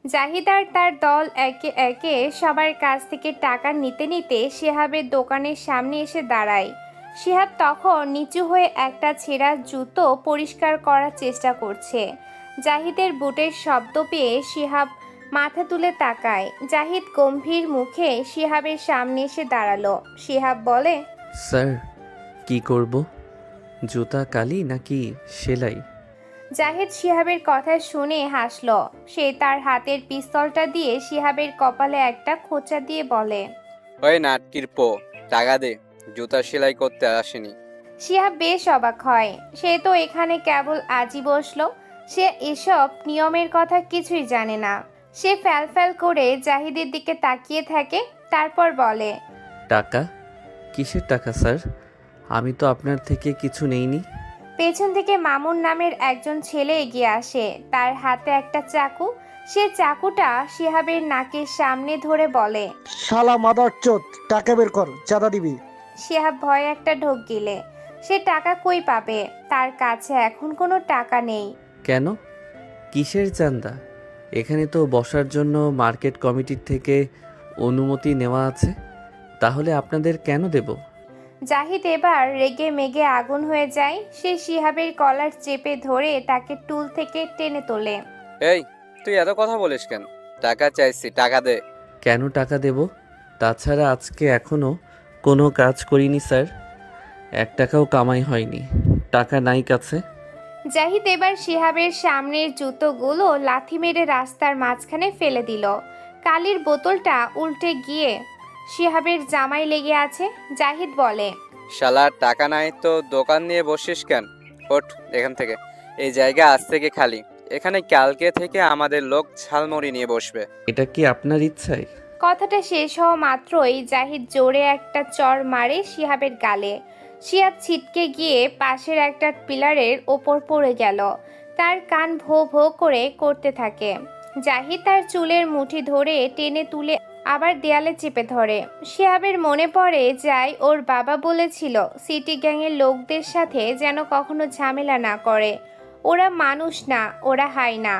জাহিদ আর তার দল একে একে সবার কাছ থেকে টাকা নিতে নিতে শিহাবের দোকানের সামনে এসে দাঁড়ায়। শিহাব তখন নিচু হয়ে একটা ছেঁড়া জুতো পরিষ্কার করার চেষ্টা করছে। জাহিদের বুটের শব্দ পেয়ে শিহাব মাথা তুলে তাকায়। জাহিদ গম্ভীর মুখে শিহাবের সামনে এসে দাঁড়ালো। শিহাব বলে, স্যার, কি করব? জুতা কালি নাকি সেলাই? জাহিদ শিহাবের কথা শুনে হাসল। সে তার হাতের পিস্তলটা দিয়ে শিহাবের কপালে একটা খোঁচা দিয়ে বলে, ওই নাটকির পো, টাকা দে, জুতা সেলাই করতে আসেনি। শিহাব বেশ অবাক হয়। সে তো এখানে কেবল আজই বসলো। সে এসব নিয়মের কথা কিছুই জানে না। সে ফ্যাল করে জাহিদের দিকে তাকিয়ে থাকে, তারপর বলে, টাকা? কিসের টাকা স্যার? আমি তো আপনার থেকে কিছু নেইনি। পেছন থেকে মামুন নামের একজন ছেলে এগিয়ে আসে। তার হাতে একটা চাকু। সে চাকুটা শিহাবের নাকের সামনে ধরে বলে, শালা মাদার চোদ, টাকা বের কর, চাঁদা দিবি। শিহাব ভয়ে একটা ঢোক গিলে। সে টাকা কই পাবে? তার কাছে এখন কোনো টাকা নেই। কেন? কিসের চান্দা? এখানে তো বসার জন্য মার্কেট কমিটির থেকে অনুমতি নেওয়া আছে। তাহলে আপনাদের কেন দেব? জাহিদ এবার রেগে মেগে আগুন হয়ে যায়। সে শিহাবের কলার চেপে ধরে তাকে টুল থেকে টেনে তোলে। এই, তুই এত কথা বলিস কেন? টাকা চাইছি, টাকা দে। কেন টাকা দেব? তাছাড়া আজকে এখনো কোনো কাজ করিনি স্যার। 1 টাকাও কামাই হয়নি, টাকা নাই কাছে। জাহিদ এবার শিহাবের সামনের জুতোগুলো লাথি মেরে রাস্তার মাঝখানে ফেলে দিল। কালির বোতলটা উল্টে গিয়ে শিহাবের জামায় লেগে আছে। জাহিদ বলে, শালার টাকা নাই তো দোকান নিয়ে বসিস কেন? ওঠ এখান থেকে। এই জায়গা আজ থেকে খালি। এখানে কালকে থেকে আমাদের লোক ঝালমুড়ি নিয়ে বসবে। এটা কি আপনার ইচ্ছায়? কথাটা শেষ হওয়া মাত্রই জাহিদ জোরে একটা চড় মারে শিহাবের গালে। শিহাব ছিটকে গিয়ে পাশের একটা পিলারের ওপর পড়ে গেল। তার কান ভো ভো করে করতে থাকে। জাহিদ তার চুলের মুঠি ধরে টেনে তুলে আবার দেয়ালে চেপে ধরে। শিহাবের মনে পড়ে যায় ওর বাবা বলেছিল সিটি গ্যাংয়ের লোকদের সাথে যেন কখনো ঝামেলা না করে। ওরা মানুষ না, ওরা হায়না।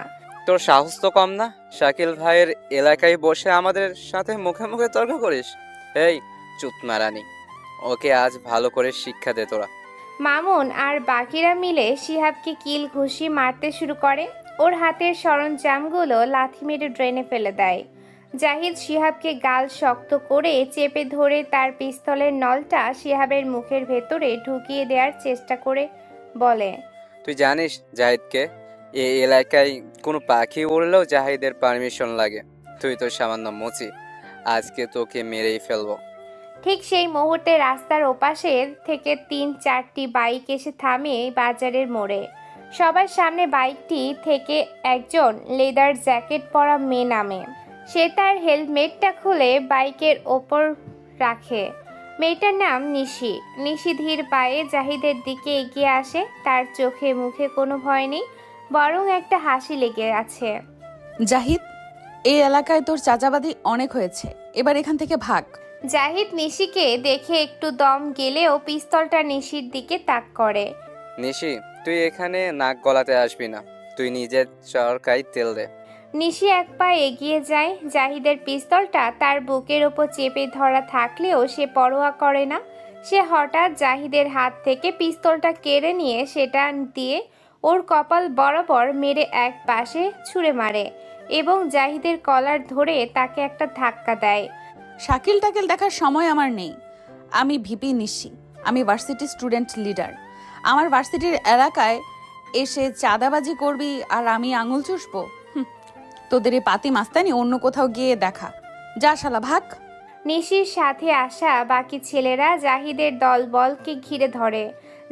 তোর সাহস তো কম না? শাকিল ভাইয়ের এলাকায় বসে আমাদের সাথে মুখে মুখে তর্ক করিস? এই চুতমারানি, ওকে আজ ভালো করে শিক্ষা দে তোরা। মামুন আর বাকিরা মিলে শিহাবকে কিল ঘুষি মারতে শুরু করে। ওর হাতের সরঞ্জামগুলো লাথি মেরে ড্রেনে ফেলে দেয়। জাহিদ শিহাবকে গাল শক্ত করে চেপে ধরে তার পিস্তলের নলটা শিহাবের মুখের ভেতরে ঢুকিয়ে দেওয়ার চেষ্টা করে বলে, তুই জানিস জাহিদকে? এই এলাকায় কোনো পাখি উড়লেও জাহিদের পারমিশন লাগে। তুই তো সামান্য মুচি, আজকে তোকে মেরেই ফেলবো। ঠিক সেই মুহূর্তে রাস্তার ওপাশে থেকে 3-4টি বাইক এসে থামে বাজারের মোড়ে। সবার সামনে বাইকটি থেকে একজন লেদার জ্যাকেট পরা মেয়ে নামে। সে তার হেলমেটটা খুলে বাইকের ওপর রাখে। মেয়েটার নাম নিশি। নিশি ধীর পায়ে জাহিদের দিকে এগিয়ে আসে। তার চোখে মুখে কোনো ভয় নেই, বরং একটা হাসি লেগে আছে। জাহিদ, এই এলাকায় তোর চাচাবাদি অনেক হয়েছে, এবার এখান থেকে ভাগ। জাহিদ নিশিকে দেখে একটু দম গেলেও পিস্তলটা নিশির দিকে তাক করে। নিশি, তুই এখানে নাক গলাতে আসবি না। তুই নিজের চরকায় তেল দে। নিশি এক পা এগিয়ে যায়। জাহিদের পিস্তলটা তার বুকের ওপর চেপে ধরা থাকলেও সে পরোয়া করে না। সে হঠাৎ জাহিদের হাত থেকে পিস্তলটা কেড়ে নিয়ে সেটা দিয়ে ওর কপাল বরাবর মেরে এক পাশে ছুঁড়ে মারে এবং জাহিদের কলার ধরে তাকে একটা ধাক্কা দেয়। শাকিল টাকিল দেখার সময় আমার নেই। আমি ভিপি নিশি, আমি ভার্সিটি স্টুডেন্ট লিডার। আমার ভার্সিটির এলাকায় এসে চাঁদাবাজি করবি আর আমি আঙুল চুষবো? তোদের এই পাতি মাস্তানি অন্য কোথাও গিয়ে দেখা। যা শালা ভাগ। নিশির সাথে আসা বাকি ছেলেরা জাহিদের দলবলকে ঘিরে ধরে।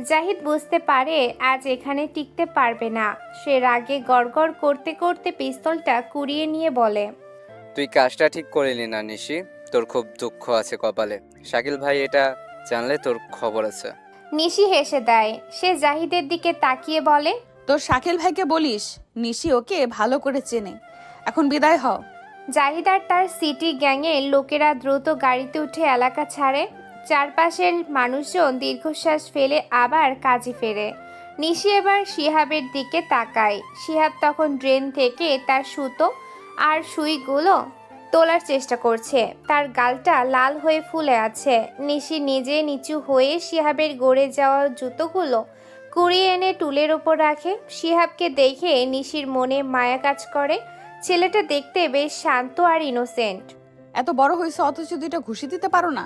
জাহিদ বুঝতে পারে আজ এখানে টিকতে পারবে না। সে রাগে গড়গড় করতে করতে পিস্তলটা কুড়িয়ে নিয়ে বলে, তুই কাজটা ঠিক করলি না নিশি। তোর খুব দুঃখ আছে কপালে। শাকিল ভাই এটা জানলে তোর খবর আছে। নিশি হেসে দেয়। সে জাহিদের দিকে তাকিয়ে বলে, তোর শাকিল ভাইকে বলিস নিশি ওকে ভালো করে চেনে। এখন বিদায় হও। জাহিদ আর তার সিটি গ্যাংয়ের লোকেরা দ্রুত গাড়িতে উঠে এলাকা ছাড়ে। চারপাশের মানুষজন দীর্ঘশ্বাস ফেলে আবার কাজে ফেরে। নিশি এবার শিহাবের দিকে তাকায়। শিহাব তখন ড্রেন থেকে তার সুতো আর সুইগুলো তোলার চেষ্টা করছে। তার গালটা লাল হয়ে ফুলে আছে। নিশি নিজে নিচু হয়ে শিহাবের গড়ে যাওয়া জুতোগুলো কুড়িয়ে এনে টুলের ওপর রাখে। শিহাবকে দেখে নিশির মনে মায়া কাজ করে। ছেলেটা দেখতে বেশ শান্ত আর ইনোসেন্ট। এত বড় হয়েছে অথচ দুইটা ঘুষি দিতে পারো না?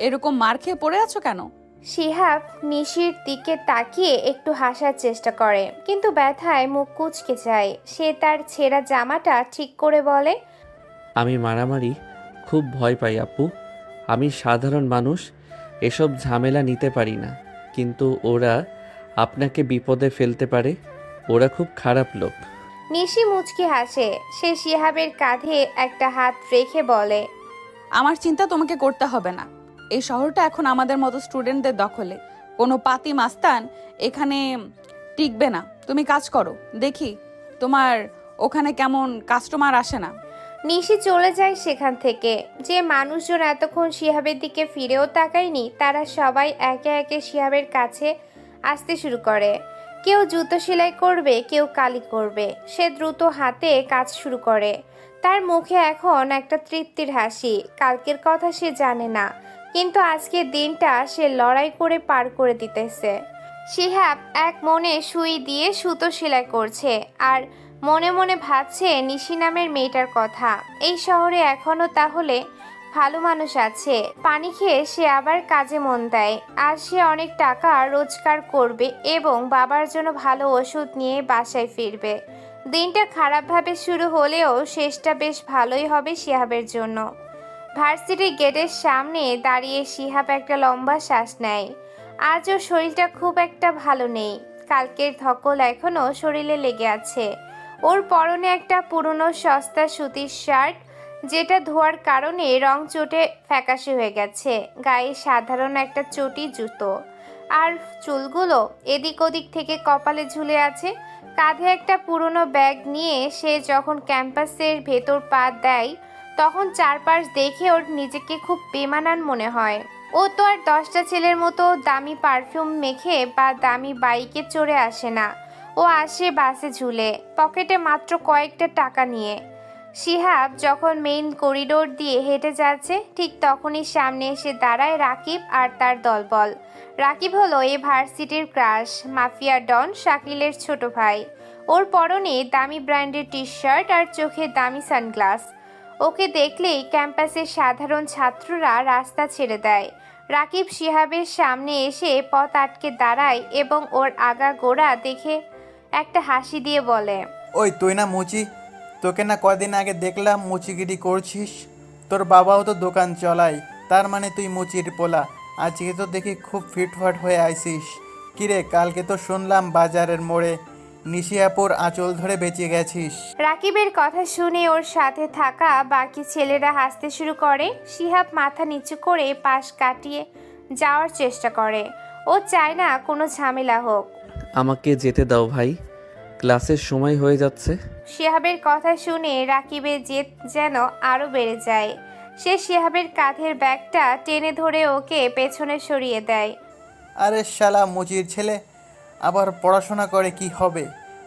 এরকম মার খেয়ে পড়ে আছো কেন? শিহাব নিশির দিকে তাকিয়ে একটু হাসার চেষ্টা করে, কিন্তু ব্যথায় মুখ কুঁচকে যায়। সে তার ছেঁড়া জামাটা ঠিক করে বলে, আমি মারামারি খুব ভয় পাই আপু। আমি সাধারণ মানুষ, এসব ঝামেলা নিতে পারি না, কিন্তু ওরা আপনাকে বিপদে ফেলতে পারে। ওরা খুব খারাপ লোক। নিশি মুচকি হাসে। সে শিহাবের কাঁধে একটা হাত রেখে বলে, আমার চিন্তা তোমাকে করতে হবে না। এই শহরটা এখন আমাদের মতো স্টুডেন্টদের দখলে। কোনো পাতি মাস্তান এখানে টিকবে না। তুমি কাজ করো, দেখি তোমার ওখানে কেমন কাস্টমার আসে না। নিশি চলে যায় সেখান থেকে। যে মানুষজন এতক্ষণ শিহাবের দিকে ফিরেও তাকায়নি, তারা সবাই একে একে শিহাবের কাছে আসতে শুরু করে। কেউ জুতো সেলাই করবে, কেউ কালি করবে। সে দ্রুত হাতে কাজ শুরু করে। তার মুখে এখন একটা তৃপ্তির হাসি। কালকের কথা সে জানে না, কিন্তু আজকের দিনটা সে লড়াই করে পার করে দিতেছে। শিহাব এক মনে সুই দিয়ে সুতো সেলাই করছে আর মনে মনে ভাবছে নিশি নামের মেয়েটার কথা। এই শহরে এখনো তাহলে ভালো মানুষ আছে। পানি খেয়ে সে আবার কাজে মন দেয়। আর সে অনেক টাকা রোজগার করবে এবং বাবার জন্য ভালো ওষুধ নিয়ে বাসায় ফিরবে। দিনটা খারাপভাবে শুরু হলেও শেষটা বেশ ভালোই হবে শিহাবের জন্য। ভার্সিটির গেটের সামনে দাঁড়িয়ে শিহাব একটা লম্বা শ্বাস নেয়। আজ ওর শরীরটা খুব একটা ভালো নেই। কালকের ধকল এখনো শরীরে লেগে আছে। ওর পরনে একটা পুরনো সস্তা সুতির শার্ট, যেটা ধোয়ার কারণে রং চটে ফ্যাকাশে হয়ে গেছে। গায়ে সাধারণ একটা চটি জুতো, আর চুলগুলো এদিক ওদিক থেকে কপালে ঝুলে আছে। কাঁধে একটা পুরনো ব্যাগ নিয়ে সে যখন ক্যাম্পাসের ভেতর পা দেয়, তখন চারপাশ দেখে ওর নিজেকে খুব বেমানান মনে হয়। ও তো আর 10টা ছেলের মতো দামি পারফিউম মেখে বা দামি বাইকে চড়ে আসে না। ও আসে বাসে ঝুলে, পকেটে মাত্র কয়েকটা টাকা নিয়ে। শিহাব যখন মেইন করিডোর দিয়ে হেঁটে যাচ্ছে, ঠিক তখনই সামনে এসে দাঁড়ায় রাকিব আর তার দলবল। রাকিব হলো এই ভার্সিটির ক্রাশ, মাফিয়া ডন শাকিলের ছোট ভাই। ওর পরনে দামি ব্র্যান্ডের টি শার্ট আর চোখে দামি সানগ্লাস। ওকে দেখলেই ক্যাম্পাসের সাধারণ ছাত্ররা রাস্তা ছেড়ে দেয়। রাকিব শিহাবের সামনে এসে পথ আটকে দাঁড়ায় এবং ওর আগা গোড়া দেখে একটা হাসি দিয়ে বলে, ওই তুই না মুচি? তোকে না কদিন আগে দেখলাম মুচিগিরি করছিস। তোর বাবাও তো দোকান চলায়, তার মানে তুই মুচির পোলা। আজকে তো দেখি খুব ফিটফাট হয়ে আইসিস। কিরে, কালকে তো শুনলাম বাজারের মোড়ে নিশিয়াপুর আঁচল ধরে বেঁচে গেছিস। রাকিবের কথা শুনে ওর সাথে থাকা বাকি ছেলেরা হাসতে শুরু করে। শিহাব মাথা নিচু করে পাশ কাটিয়ে যাওয়ার চেষ্টা করে। ও চায় না কোনো ঝামেলা হোক। আমাকে যেতে দাও ভাই, ক্লাসের সময় হয়ে যাচ্ছে। শিহাবের কথা শুনে রাকিবের জেদ যেন আরও বেড়ে যায়। সে শিহাবের কাঁধের ব্যাগটা টেনে ধরে ওকে পেছনে সরিয়ে দেয়। আরে শালা মুচির ছেলে, আবার পড়াশোনা করে কি হবে?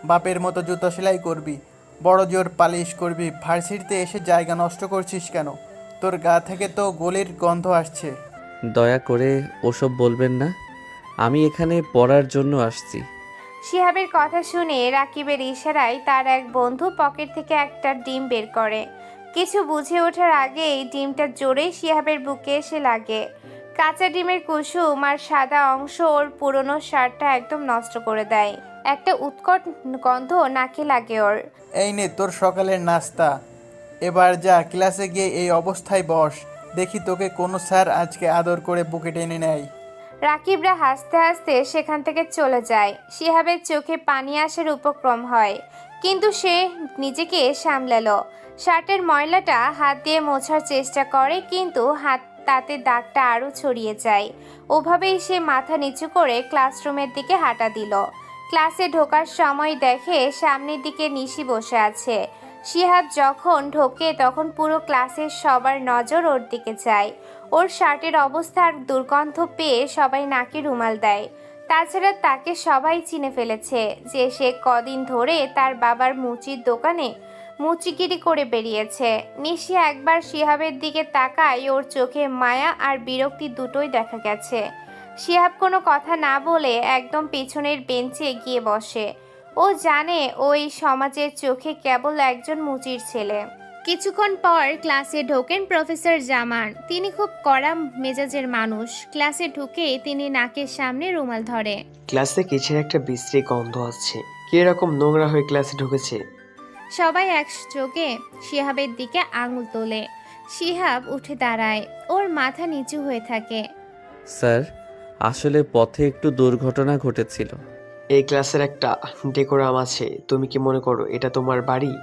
বাপের মতো জুতো সেলাই করবি, বড় জোর পালিশ করবি, ভার্সিটিতে এসে জায়গা নষ্ট করছিস কেন? তোর গা থেকে তো গলির গন্ধ আসছে। দয়া করে ওসব বলবেন না, আমি এখানে পড়ার জন্য আসছি। শিহাবের কথা শুনে রাকিবের ইশারায় তার এক বন্ধু পকেট থেকে একটা ডিম বের করে। কিছু বুঝে ওঠার আগেই ডিমটা জোরে শিহাবের বুকে এসে লাগে। কাঁচা ডিমের কুসুম আর সাদা অংশ ওর পুরনো শার্টটা একদম নষ্ট করে দেয়। একটা উৎকট গন্ধ নাকে লাগে ওর। এই নে তোর সকালের নাস্তা, এবার যা ক্লাসে গিয়ে এই অবস্থায় বস। দেখি তোকে কোনো স্যার আজকে আদর করে বুকে টেনে নেয়। রাকিবরা হাসতে হাসতে সেখান থেকে চলে যায়। শিহাবের চোখে পানি আসার উপক্রম হয়, কিন্তু সে নিজেকে সামলালো। শার্টের ময়লাটা হাত দিয়ে মোছার চেষ্টা করে, কিন্তু হাত তাতে দাগটা আরও ছড়িয়ে যায়। ওভাবেই সে মাথা নিচু করে ক্লাসরুমের দিকে হাঁটা দিল। ক্লাসে ঢোকার সময় দেখে সামনের দিকে নিশি বসে আছে। শিহাব যখন ঢোকে তখন পুরো ক্লাসের সবার নজর ওর দিকে যায়। ওর শার্টের অবস্থার দুর্গন্ধ পেয়ে সবাই নাকে রুমাল দেয়। তাছাড়া তাকে সবাই চিনে ফেলেছে যে সে কদিন ধরে তার বাবার মুচির দোকানে মুচিকিরি করে বেরিয়েছে। নিশি একবার শিহাবের দিকে তাকায়, ওর চোখে মায়া আর বিরক্তি দুটোই দেখা গেছে। শিহাব কোনো কথা না বলে একদম পেছনের বেঞ্চে গিয়ে বসে। ও জানে ওই সমাজের চোখে কেবল একজন মুচির ছেলে। কিছুক্ষণ পর ক্লাসে ঢোকেন প্রফেসর জামান। তিনি খুব কড়া মেজাজের মানুষ। ক্লাসে ঢুকে তিনি নাকের সামনে রুমাল ধরে। ক্লাসে কিসের একটা বিশ্রী গন্ধ আসছে। কি এরকম নোংরা হয়ে ক্লাসে ঢুকেছে? সবাই একযোগে শিহাবের দিকে আঙুল তোলে। শিহাব উঠে দাঁড়ায়, ওর মাথা নিচু হয়ে থাকে। স্যার, আসলে পথে একটু দুর্ঘটনা ঘটেছিল। এই ক্লাসের একটা ডেকোরাম আছে। তুমি কি মনে করো এটা তোমার বাড়ি?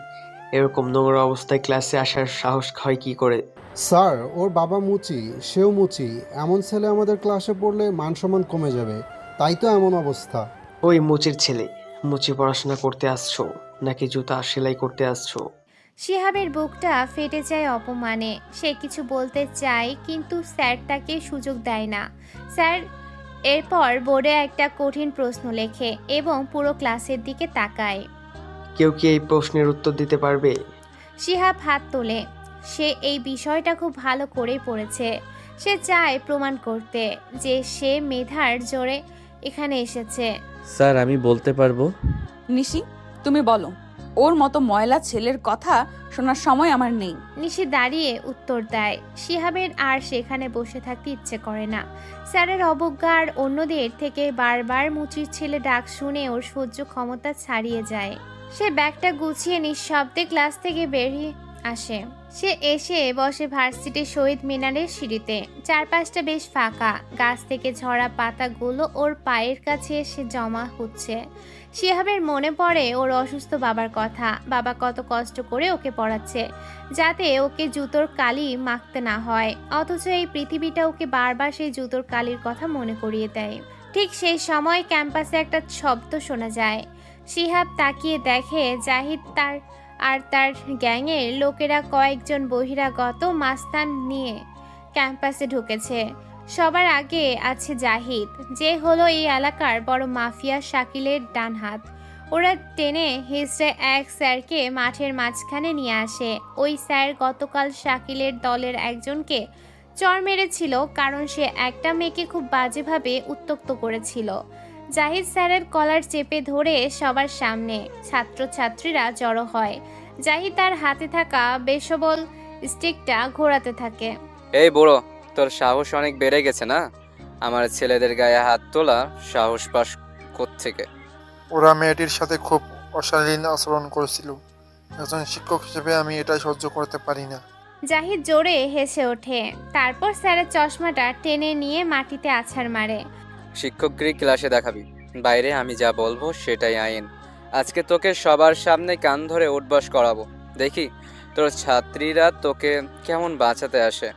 এরকম নোংরা অবস্থায় ক্লাসে আসার সাহস হয় কি করে? স্যার, ওর বাবা মুচি, সেও মুচি। এমন ছেলে আমাদের ক্লাসে পড়লে মান সম্মান কমে যাবে, তাই তো এমন অবস্থা। ওই মুচির ছেলে। মুচি পড়াশোনা করতে আসছো নাকি জুতা সেলাই করতে আসছো? শিহাবের বুকটা ফেটে যায় অপমানে। সে কিছু বলতে চায়, কিন্তু স্যার তাকে সুযোগ দেয় না। স্যার এরপর বোর্ডে একটা কঠিন প্রশ্ন লেখে এবং পুরো ক্লাসের দিকে তাকায়। কেউ কি এই প্রশ্নের উত্তর দিতে পারবে? শিহাব হাত তোলে। সে এই বিষয়টা খুব ভালো করেই পড়েছে। সে চায় প্রমাণ করতে যে সে মেধার জোরে এখানে এসেছে। স্যার, আমি বলতে পারবো। নিশি, তুমি বলো। ওর মতো ময়লা ছেলের কথা শোনার সময় আমার নেই। নিশি দাঁড়িয়ে উত্তর দেয়। শিহাবের আর সেখানে বসে থাকতে ইচ্ছে করে না। স্যারের অবজ্ঞা আর অন্যদের থেকে বারবার মুচির ছেলে ডাক শুনে ওর সহ্য ক্ষমতা ছাড়িয়ে যায়। সে ব্যাগটা গুছিয়ে নিঃশব্দে ক্লাস থেকে বেরিয়ে আসে। সে এসে বসে ভার্সিটির শহীদ মিনারের সিঁড়িতে। চারপাশটা বেশ ফাঁকা। গাছ থেকে ঝরা পাতাগুলো ওর পায়ের কাছে এসে জমা হচ্ছে। শিহাবের মনে পড়ে ওর অসুস্থ বাবার কথা। বাবা কত কষ্ট করে ওকে পড়াচ্ছে যাতে ওকে জুতোর কালি মাখতে না হয়, অথচ এই পৃথিবীটা ওকে বারবার সেই জুতোর কালির কথা মনে করিয়ে দেয়। ঠিক সেই সময় ক্যাম্পাসে একটা শব্দ শোনা যায়। শিহাব তাকিয়ে দেখে জাহিদ তার গ্যাংয়ের লোকেরা কয়েকজন বহিরাগত মাস্তান নিয়ে ক্যাম্পাসে ঢুকেছে। সবার আগে আছে জাহিদ, যে হলো এই এলাকার বড় মাফিয়া শাকিলের ডান হাত। ওরা টেনে হিসড়ে এক স্যারকে মাঠের মাঝখানে নিয়ে আসে। ওই স্যার গতকাল শাকিলের দলের একজনকে চড় মেরেছিল, কারণ সে একটা মেয়েকে খুব বাজেভাবে উত্ত্যক্ত করেছিল। জাহিদ স্যারের কলার চেপে ধরে সবার সামনে ছাত্রছাত্রীরা জড়ো হয়। জাহিদ তার হাতে থাকা বেসবল স্টিকটা ঘোরাতে থাকে। এই বুড়ো, তোর সাহস অনেক বেড়ে গেছে না? আমার ছেলেদের গায়ে হাত তোলা সাহস পাস কোত্থেকে? ওরা মেয়েটির সাথে খুব অশালীন আচরণ করেছিল। একজন শিক্ষক হিসেবে আমি এটা সহ্য করতে পারি না। জাহিদ জোরে হেসে ওঠে, তারপর স্যারের চশমাটা টেনে নিয়ে মাটিতে আছাড় মারে। শিক্ষকগিরি ক্লাসে দেখাবি, বাইরে আমি যা বলবো সেটাই আইন। আজকে তোকে সবার সামনে কান ধরে উঠবস করাবো, দেখি তোর ছাত্রীরা তোকে কেমন বাঁচাতে আসে।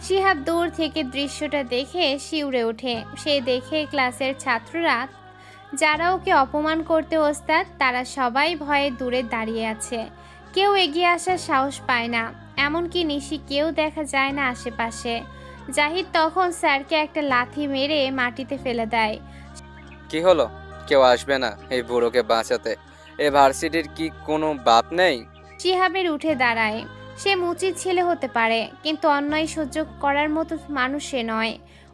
শিহাব দূর থেকে দৃশ্যটা দেখে শিউরে ওঠে। সে দেখে ক্লাসের ছাত্ররা যারা ওকে অপমান করতে ওস্তাদ, তারা সবাই ভয়ে দূরে দাঁড়িয়ে আছে। কেউ এগিয়ে আসার সাহস পায় না, এমনকি নিশি কেউ দেখা যায় না আশেপাশে। জাহিদ তখন স্যারকে একটা লাথি মেরে মাটিতে ফেলে দেয়। কি হলো? কেউ আসবে না এই বুড়োকে বাঁচাতে? এ ভার্সিটির কি কোনো বাপ নেই? শিহাবের উঠে দাঁড়ায়। সে মুচির ছেলে হতে পারে, কিন্তু অন্যায় সহ্য করার মতো মানুষ সে নয়।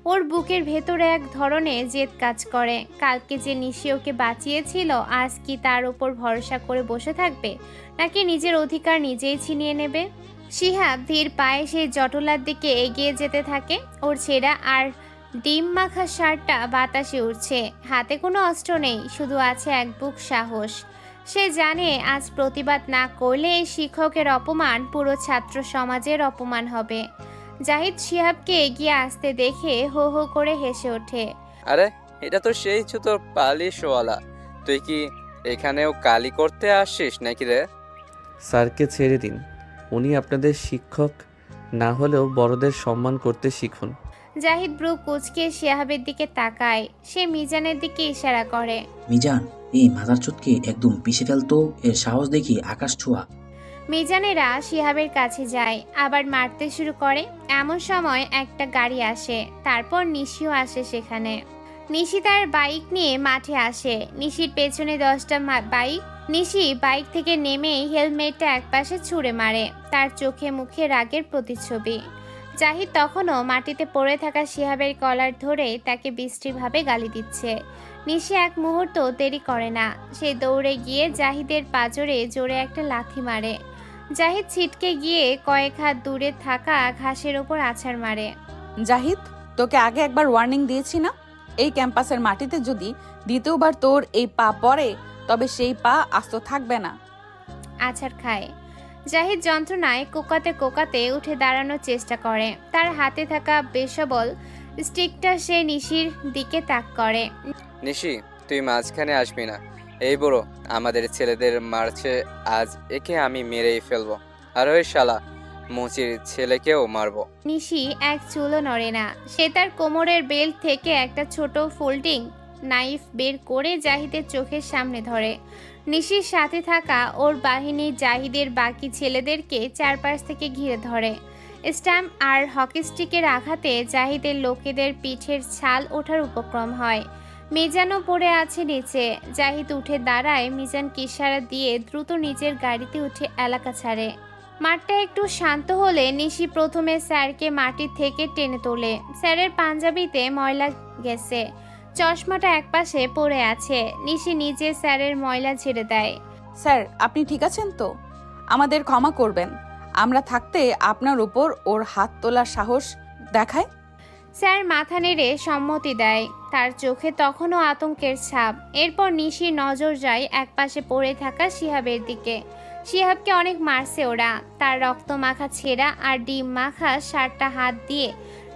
ওর বুকের ভেতরে এক ধরনের জেদ কাজ করে। কালকে যে নিশি ওকে বাঁচিয়েছিল, আজ কি তার উপর ভরসা করে বসে থাকবে, নাকি নিজের অধিকার নিজেই ছিনিয়ে নেবে? শিহাব ধীর পায়ে সেই জটলার দিকে এগিয়ে যেতে থাকে। ওর ছেঁড়া আর ডিম মাখা শার্টটা বাতাসে উঠছে। হাতে কোনো অস্ত্র নেই, শুধু আছে এক বুক সাহস। সে জানে আজ প্রতিবাদ না করলে এই শিক্ষকের অপমান পুরো ছাত্র সমাজের অপমান হবে। জাহিদ শিহাবকে এগিয়ে আসতে দেখে হো হো করে হেসে ওঠে। আরে, এটা তো সেই জুতোর পালিশওয়ালা। তুই কি এখানেও কালি করতে আসিস নাকি রে? স্যারকে ছেড়ে দিন, উনি আপনাদের শিক্ষক না হলেও বড়দের সম্মান করতে শিখুন। জাহিদ ব্রু কুচকে শিহাবের দিকে তাকায়। সে মিজানের দিকে ইশারা করে। মিজান, এই মাদারচোদকে একদম পিষে ফেলতো, এর সাহস দেখি আকাশ ছোঁয়া। মিজানেরা শিহাবের কাছে যায়, আবার মারতে শুরু করে। এমন সময় একটা গাড়ি আসে, তারপর নিশিও আসে সেখানে। নিশি তার বাইক নিয়ে মাঠে আসে। নিশির পেছনে 10টা বাইক নিশি বাইক থেকে নেমেই হেলমেটটা একপাশে ছুঁড়ে মারে, তার চোখে মুখে রাগের প্রতিচ্ছবি। জাহিদ তখনও মাটিতে পড়ে থাকা শিহাবের কলার ধরে তাকে বিশ্রীভাবে গালি দিচ্ছে। নিশি এক মুহূর্ত দেরি করে না, সে দৌড়ে গিয়ে জাহিদের পাঁজরে জোরে একটা লাথি মারে। জাহিদ ছিটকে গিয়ে কয়েক হাত দূরে থাকা ঘাসের ওপর আছাড় মারে। জাহিদ, তোকে আগে একবার ওয়ার্নিং দিয়েছি না? এই ক্যাম্পাসের মাটিতে যদি দ্বিতীয়বার তোর এই পা পড়ে তবে সেই পা আস্ত থাকবে না। আছাড় খায়। জাহিদ যন্ত্রণায় কোকাতে কোকাতে উঠে দাঁড়ানোর চেষ্টা করে। তার হাতে থাকা বেসবল স্টিকটা সে নিশির দিকে তাক করে। নিশি, তুই মাঝখানে আসবি না। এই বুড়ো আমাদের ছেলেদের মারছে, আজ একে আমি মেরেই ফেলবো, আর ওই শালা মুচির ছেলেকেও মারবো। নিশি এক চুলও নড়ে না। সে তার কোমরের বেল্ট থেকে একটা ছোট ফোল্ডিং নাইফ বের করে জাহিদের চোখের সামনে ধরে। নিশির সাথে থাকা ওর বাহিনী জাহিদের বাকি ছেলেদেরকে চারপাশ থেকে ঘিরে ধরে। স্ট্যাম্প আর হকি স্টিকের আঘাতে জাহিদের লোকেদের পিঠের ছাল ওঠার উপক্রম হয়। মিজানও পড়ে আছে নিচে। জাহিদ উঠে দাঁড়ায়, মিজানকে ইশারা দিয়ে দ্রুত নিজের গাড়িতে উঠে এলাকা ছাড়ে। মাঠটা একটু শান্ত হলে নিশি প্রথমে স্যারকে মাটি থেকে টেনে তোলে। স্যারের পাঞ্জাবিতে ময়লা গেছে, চশমাটা একপাশে পড়ে আছে। নিশি নিজে স্যারের ময়লা ঝেড়ে দেয়। স্যার, আপনি ঠিক আছেন তো? আমাদের ক্ষমা করবেন, আমরা থাকতে আপনার উপর ওর হাত তোলার সাহস দেখায়। স্যার মাথা নেড়ে সম্মতি দেয়, তার চোখে তখনও আতঙ্কের ছাপ। এরপর নিশির নজর যায় একপাশে পড়ে থাকা শিহাবের দিকে। শিহাবকে অনেক মারছে ওরা। তার রক্ত মাখা ছেঁড়া আর ডিম মাখা শার্টটা হাত দিয়ে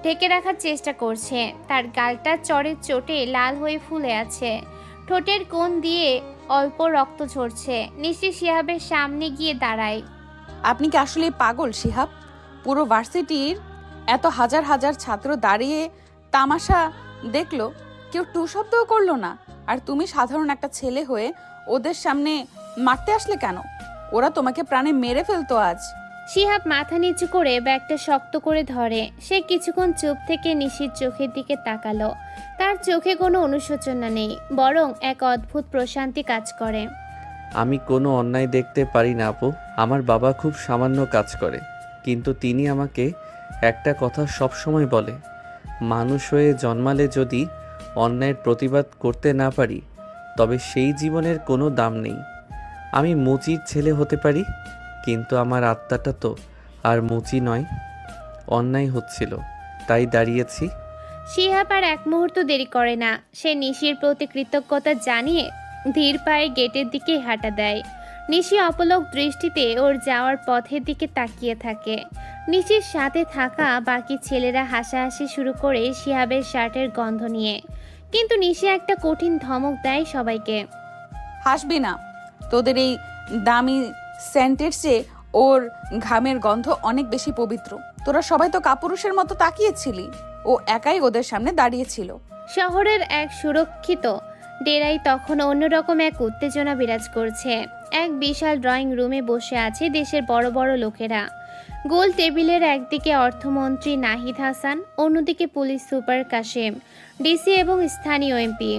ঢেকে রাখার চেষ্টা করছে। তার গালটা চড়ের চোটে লাল হয়ে ফুলে আছে, ঠোঁটের কোণ দিয়ে অল্প রক্ত ঝরছে। নিশি শিহাবের সামনে গিয়ে দাঁড়ায়। আপনি কি আসলে পাগল শিহাব? পুরো ভার্সিটির এত হাজার হাজার ছাত্র দাঁড়িয়ে তামাশা দেখলো, কেউ টু শব্দও করলো না, আর তুমি সাধারণ একটা ছেলে হয়ে ওদের সামনে মারতে আসলে কেন? ওরা তোমাকে প্রাণে মেরে ফেলতো আজ। শিহাব মাথা নিচু করে ব্যাগটা শক্ত করে ধরে। সে কিছুক্ষণ চুপ থেকে নিশির চোখের দিকে তাকালো। তার চোখে কোনো অনুশোচনা নেই, বরং এক অদ্ভুত প্রশান্তি কাজ করে। আমি কোনো অন্যায় দেখতে পারি না আপু। আমার বাবা খুব সামান্য কাজ করে, কিন্তু তিনি আমাকে একটা কথা সব সময় বলে, মানুষ হয়ে জন্মালে যদি অন্যায়ের প্রতিবাদ করতে না পারি তবে সেই জীবনের কোনো দাম নেই। আমি মুচির ছেলে হতে পারি, কিন্তু আমার আত্মাটা তো আর মুচি নয়। অন্যায় হচ্ছিল তাই দাঁড়িয়েছি। শিহাব আর এক মুহূর্ত দেরি করে না। সে নিশির প্রতি কৃতজ্ঞতা জানিয়ে ধীর পায়ে গেটের দিকে হাঁটা দেয়। নিশি অপলক দৃষ্টিতে ওর যাওয়ার পথের দিকে তাকিয়ে থাকে। নিশির সাথে থাকা বাকি ছেলেরা হাসাহাসি শুরু করে শিহাবের শার্টের গন্ধ নিয়ে, কিন্তু নিশি একটা কঠিন ধমক দেয় সবাইকে। হাসবি না, তোদের এই দামি সেন্টের চেয়ে ওর ঘামের গন্ধ অনেক বেশি পবিত্র। তোরা সবাই তো কাপুরুষের মতো তাকিয়েছিলি, ও একাই ওদের সামনে দাঁড়িয়েছিল। শহরের এক সুরক্ষিত ডেরায় তখন অন্যরকম এক উত্তেজনা বিরাজ করছে। এক বিশাল ড্রয়িং রুমে বসে আছে দেশের বড় বড় লোকেরা। গোল টেবিলের একদিকে অর্থমন্ত্রী নাহিদ হাসান, অন্যদিকে পুলিশ সুপার কাশেম, ডিসি এবং স্থানীয় এমপি।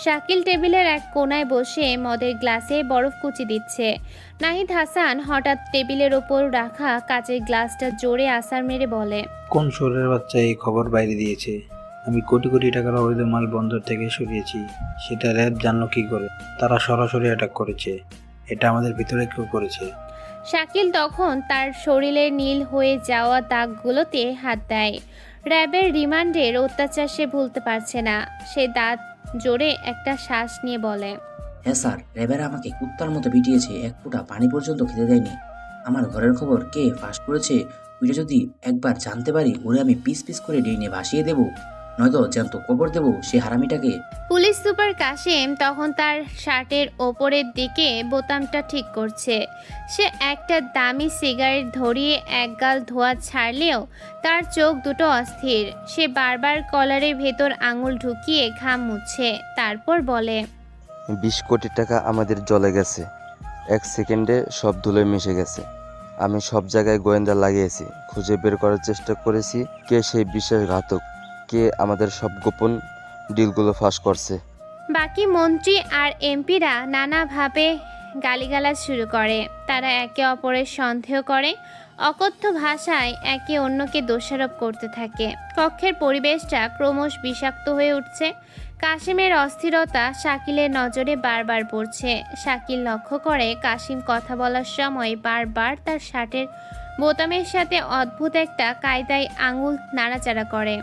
শাকিল টেবিলের এক কোনায় বসে মদের গ্লাসে বরফ কুচি দিচ্ছে। নাহিদ হাসান হঠাৎ টেবিলের ওপর রাখা কাচের গ্লাসটা জোরে আছাড় মেরে বলে, কোন শহরের বাচ্চা এই খবর বাইরে দিয়েছে? আমি কোটি কোটি টাকার অবৈধ মাল বন্দর থেকে সরিয়েছি, সেটা র্যাব জানলো কি করে? তারা সরাসরি অ্যাটাক করেছে। এটা আমাদের ভিতরে কেউ করেছে। শাকিল তখন তার শরীরে নীল হয়ে যাওয়া দাগগুলোতে হাত দেয়। র্যাবের রিমান্ডের অত্যাচার সে ভুলতে পারছে না। সে দাঁত জোরে একটা শ্বাস নিয়ে বলে, হ্যাঁ স্যার, র্যাবেরা আমাকে কুত্তার মতো পিটিয়েছে, এক ফোঁটা পানি পর্যন্ত খেতে দেয়নি। আমার ঘরের খবর কে ফাঁস করেছে ওইটা যদি একবার জানতে পারি, ওরে আমি পিস পিস করে ড্রেনে ভাসিয়ে দেবো, নয়তো জ্যান্ত কবর দেবো সে হারামিটাকে। পুলিশ সুপার কাশেম তখন তার শার্টের ওপরের দিকে বোতামটা ঠিক করছে। সে একটা দামি সিগারেট ধরিয়ে এক গাল ধোঁয়া ছাড়লেও তার চোখ দুটো অস্থির। সে বারবার কলারের ভেতর আঙুল ঢুকিয়ে ঘাম মুছছে, তারপর বলে, 20 কোটি টাকা আমাদের জ্বলে গেছে, 1 সেকেন্ডে সব ধুলোয় মিশে গেছে। আমি সব জায়গায় গোয়েন্দা লাগিয়েছি, খুঁজে বের করার চেষ্টা করেছি কে সেই বিশ্বাসঘাতক, কে আমাদের সব গোপন ডিলগুলো ফাঁস করছে। বাকি মন্ত্রী আর এমপিরা নানাভাবে গালিগালাজ শুরু করে। তারা একে অপরের সন্দেহ করে, অকথ্য ভাষায় একে অন্যকে দোষারোপ করতে থাকে। কক্ষের পরিবেশটা ক্রমশ বিষাক্ত হয়ে উঠছে। কাশিমের অস্থিরতা শাকিলের নজরে বারবার পড়ছে। শাকিল লক্ষ্য করে কাশিম কথা বলার সময় বারবার তার শার্টের বোতামের সাথে অদ্ভুত একটা কায়দায় আঙুল নাড়াচাড়া করে।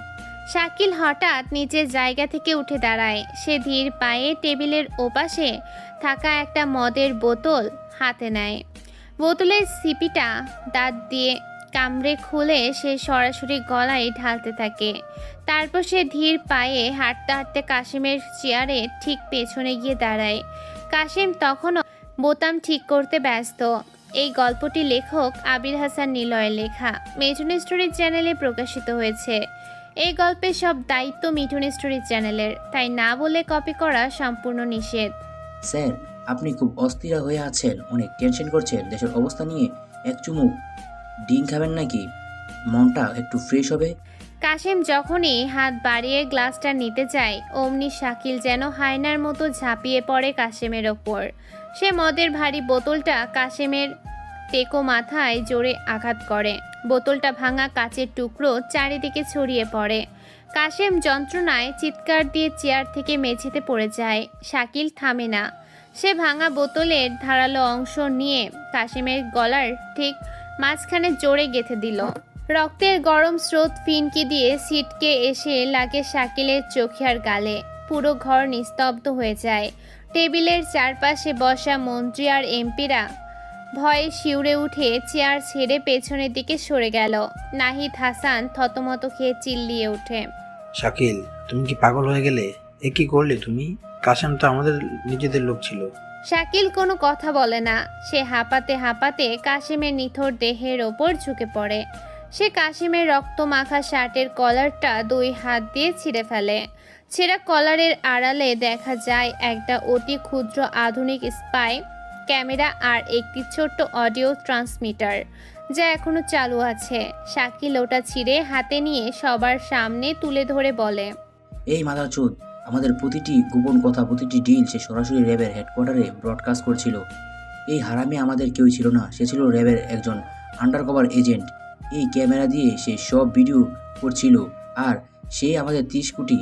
শাকিল হঠাৎ নিচের জায়গা থেকে উঠে দাঁড়ায়। সে ধীর পায়ে টেবিলের ওপাশে থাকা একটা মদের বোতল হাতে নেয়। বোতলের সিপিটা দাঁত দিয়ে কামড়ে খুলে সে সরাসরি গলায় ঢালতে থাকে। তারপর সে ধীর পায়ে হাঁটতে হাঁটতে কাশিমের চেয়ারে ঠিক পেছনে গিয়ে দাঁড়ায়। কাশিম তখনও বোতাম ঠিক করতে ব্যস্ত। এই গল্পটি লেখক আবির হাসান নিলয়ের লেখা, মিঠুন স্টোরি চ্যানেলে প্রকাশিত হয়েছে। এই গল্পের সব দায়িত্ব মিঠুন স্টোরি চ্যানেলের, তাই না বলে কপি করা সম্পূর্ণ নিষেধ। স্যার, আপনি খুব অস্থির হয়ে আছেন, অনেক টেনশন করছেন দেশের অবস্থা নিয়ে। এক চুমুক ডিম খাবেন নাকি? মনটা একটু ফ্রেশ হবে। কাশিম যখনই হাত বাড়িয়ে গ্লাসটা নিতে যায়, অমনি শাকিল যেন হায়নার মতো ঝাঁপিয়ে পড়ে কাশিমের ওপর। সে মদের ভারী বোতলটা কাশিমের টেকো মাথায় জোরে আঘাত করে। বোতলটা ভাঙা কাচের টুকরো চারিদিকে ছড়িয়ে পড়ে। কাশিম যন্ত্রণায় চিৎকার দিয়ে চেয়ার থেকে মেঝেতে পড়ে যায়। শাকিল থামে না। সে ভাঙা বোতলের ধারালো অংশ নিয়ে কাশিমের গলার ঠিক মাঝখানে জোরে গেঁথে দিল। রক্তের গরম স্রোত ফিনকি দিয়ে ছিটকে এসে লাগে শাকিলের চোখে আর গালে। পুরো ঘর নিস্তব্ধ হয়ে যায়। টেবিলের চারপাশে বসা মন্ত্রী আর এমপিরা ভয়ে শিউরে উঠে চেয়ার ছেড়ে পেছনের দিকে সরে গেল। নাহিদ হাসান থতমত খেয়ে চিল্লিয়ে ওঠে, শাকিল, তুমি কি পাগল হয়ে গেলে? এ কি করলে তুমি? কাশেম তো আমাদের নিজেদের লোক ছিল। শাকিল কোনো কথা বলে না। সে হাঁপাতে হাঁপাতে কাশিমের নিথর দেহের ওপর ঝুঁকে পড়ে। সে কাশিমের রক্ত মাখা শার্টের কলারটা দুই হাত দিয়ে ছিঁড়ে ফেলে। ছেঁড়া কলারের আড়ালে দেখা যায় একটা অতি ক্ষুদ্র আধুনিক স্পাই ক্যামেরা আর একটি ছোট্ট অডিও ট্রান্সমিটার, যা এখনো চালু আছে। শাকিল ওটা ছিঁড়ে হাতে নিয়ে সবার সামনে তুলে ধরে বলে, এই মাদারচোদ, আমাদের প্রতিটি গোপন কথা, প্রতিটি ডিল সে সরাসরি র্যাবের হেডকোয়ার্টারে ব্রডকাস্ট করছিল। এই হারামি আমাদের কেউ ছিল না, সে ছিল র্যাবের একজন আন্ডারকভার এজেন্ট। এই ক্যামেরা দিয়ে সে সব ভিডিও করছিল, আর সে আমাদের 30 কোটি।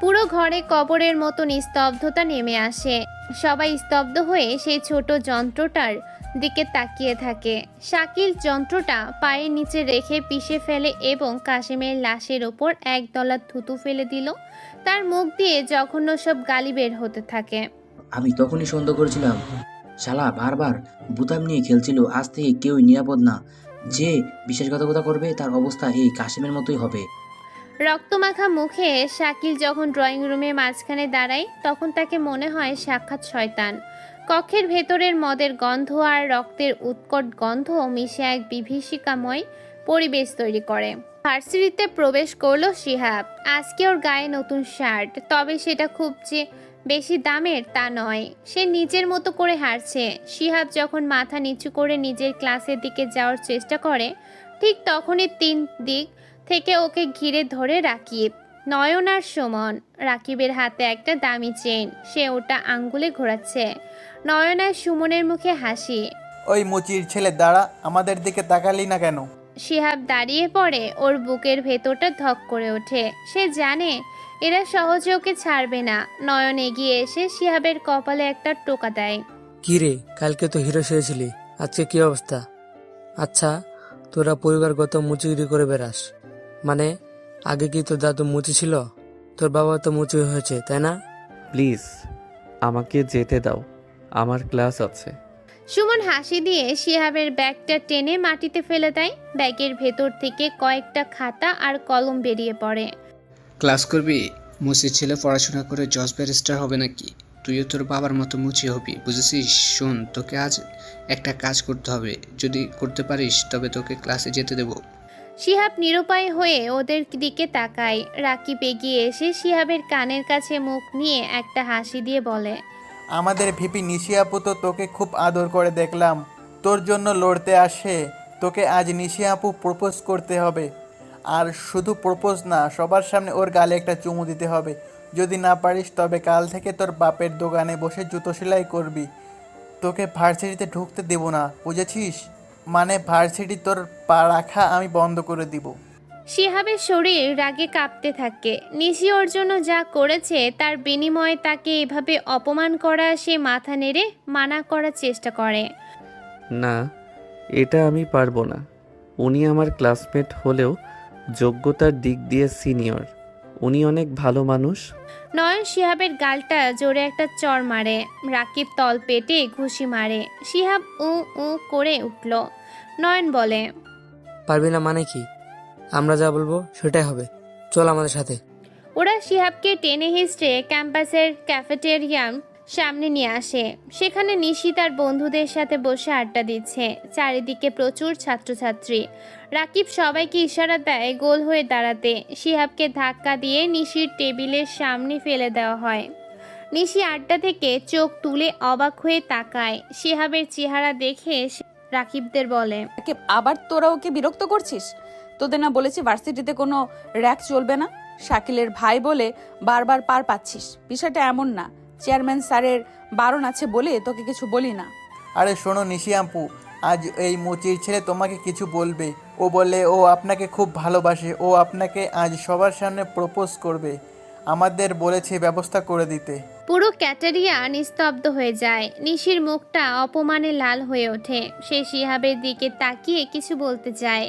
পুরো ঘরে কবরের মতো নিস্তব্ধতা নেমে আসে। সবাই স্তব্ধ হয়ে সেই ছোট যন্ত্রটার দিকে তাকিয়ে থাকে। শাকিল যন্ত্রটা পায়ের নিচে রেখে পিষে ফেলে এবং কাশিমের লাশের ওপর একদলা থুতু ফেলে দিল। তার মুখ দিয়ে জঘন্য সব গালি বের হতে থাকে। আমি তখনই সন্দেহ করেছিলাম, শালা বারবার বোতাম নিয়ে খেলছিল। আজ থেকে কেউই নিরাপদ না। যে বিশ্বাসঘাতকতা করবে তার অবস্থা এই কাশিমের মতোই হবে। রক্তমাখা মুখে শাকিল যখন ড্রয়িং রুমে মাঝখানে দাঁড়ায়, তখন তাকে মনে হয় সাক্ষাৎ শয়তান। কক্ষের ভেতরের মদের গন্ধ আর রক্তের উৎকট গন্ধ মিশে এক বিভীষিকাময় পরিবেশ তৈরি করে। ভার্সিটিতে প্রবেশ করলো শিহাব। আজকে ওর গায়ে নতুন শার্ট, তবে সেটা খুব যে বেশি দামের তা নয়। সে নিজের মতো করে হাঁটছে। শিহাব যখন মাথা নিচু করে নিজের ক্লাসের দিকে যাওয়ার চেষ্টা করে, ঠিক তখনই 3 দিক থেকে ওকে ঘিরে ধরে রাকিব, নয়ন আর সুমন। রাকিবের হাতে একটা দামি চেন, সে ওটা আঙ্গুলে ঘোরাচ্ছে। নয়ন আর সুমনের মুখে হাসি। ওই মুচির ছেলে, দাঁড়া, আমাদের দিকে তাকালি না কেন? শিহাব দাঁড়িয়ে পড়ে। ওর বুকের ভেতরটা ধক করে ওঠে। সে জানে এরা সহজে ওকে ছাড়বে না। নয়ন এগিয়ে এসে শিহাবের কপালে একটা টোকা দেয়। কি রে, কালকে তো হিরো সেজেছিলি, আজকে কি অবস্থা? আচ্ছা, তোরা পরিবারগত মুচিগিরি করে বেড়াস মানে? আগে কি তোর দাদু মুচি ছিল? তোর বাবা তো মুচি হয়েছে, তাই না? প্লিজ আমাকে যেতে দাও, আমার ক্লাস আছে। সুমন হাসি দিয়ে শিহাবের ব্যাগটা টেনে মাটিতে ফেলে দেয়। ব্যাগের ভেতর থেকে কয়েকটা খাতা আর কলম বেরিয়ে পড়ে। ক্লাস করবি? মুচির ছেলে পড়াশোনা করে জজ ব্যারিস্টার হবে নাকি? তুইও তোর বাবার মতো মুচি হবি, বুঝেছিস? শোন, তোকে আজ একটা কাজ করতে হবে। যদি করতে পারিস তবে তোকে ক্লাসে যেতে দেবো। শিহাব নিরুপায় হয়ে ওদের দিকে তাকায়। রাকিব এগিয়ে এসে শিহাবের কানের কাছে মুখ নিয়ে একটা হাসি দিয়ে বলে, আমাদের ভিপি নিশি আপু তো তোকে খুব আদর করে দেখলাম, তোর জন্য লড়তে আসে। তোকে আজ নিশি আপু প্রপোজ করতে হবে। আর শুধু প্রপোজ না, সবার সামনে ওর গালে একটা চুমু দিতে হবে। যদি না পারিস তবে কাল থেকে তোর বাপের দোকানে বসে জুতো সেলাই করবি। তোকে ভার্সিটিতে ঢুকতে দেব না, বুঝেছিস? মানে ভার্সিটি তোর পা রাখা আমি বন্ধ করে দিব। শিহাবের শরীর রাগে কাঁপতে থাকে। নিশি ওর জন্য যা করেছে তার বিনিময়ে তাকে এভাবে অপমান করা সে মাথা নেড়ে মানা করার চেষ্টা করে। না, এটা আমি পারবো না। উনি আমার ক্লাসমেট হলেও যোগ্যতার দিক দিয়ে সিনিয়র। উনি অনেক ভালো মানুষ। নয়ন শিহাবের গালটা জোরে একটা চড় মারে। রাকিব তল পেটে ঘুষি মারে। শিহাব উ করে উঠল। নয়ন বলে, পারবি না মানে কি? আমরা যা বলবো সেটাই হবে, চল আমাদের সাথে। ওরা শিহাবকে টেনে হিস্ট্রে ক্যাম্পাসের ক্যাফেটেরিয়ার সামনে নিয়ে আসে। সেখানে নিশি তার বন্ধুদের সাথে বসে আড্ডা দিচ্ছে। চারিদিকে প্রচুর ছাত্রছাত্রী। রাকিব সবাইকে ইশারা দেয় গোল হয়ে দাঁড়াতে। শিহাবকে ধাক্কা দিয়ে নিশির টেবিলের সামনে ফেলে দেওয়া হয়। নিশি আড্ডা থেকে চোখ তুলে অবাক হয়ে তাকায়। শিহাবের চেহারা দেখে রাকিবদের বলে, আবার তোরা ওকে বিরক্ত করছিস? তোদের না বলেছি ভার্সিটিতে কোনো র্যাক চলবে না? শাকিলের ভাই বলে বারবার পার পাচ্ছিস। বিষয়টা এমন না, চেয়ারম্যান স্যারের বারণ আছে বলে তোকে কিছু বলি না। আরে শোনো নিশি আপু, আজ এই মুচির ছেলে তোমাকে কিছু বলবে। ও বলে ও আপনাকে খুব ভালোবাসে। ও আপনাকে আজ সবার সামনে প্রপোজ করবে। আমাদের বলেছে ব্যবস্থা করে দিতে। পুরো ক্যাটেরিয়া নিস্তব্ধ হয়ে যায়। নিশির মুখটা অপমানে লাল হয়ে ওঠে। সে শিহাবের দিকে তাকিয়ে কিছু বলতে চায়,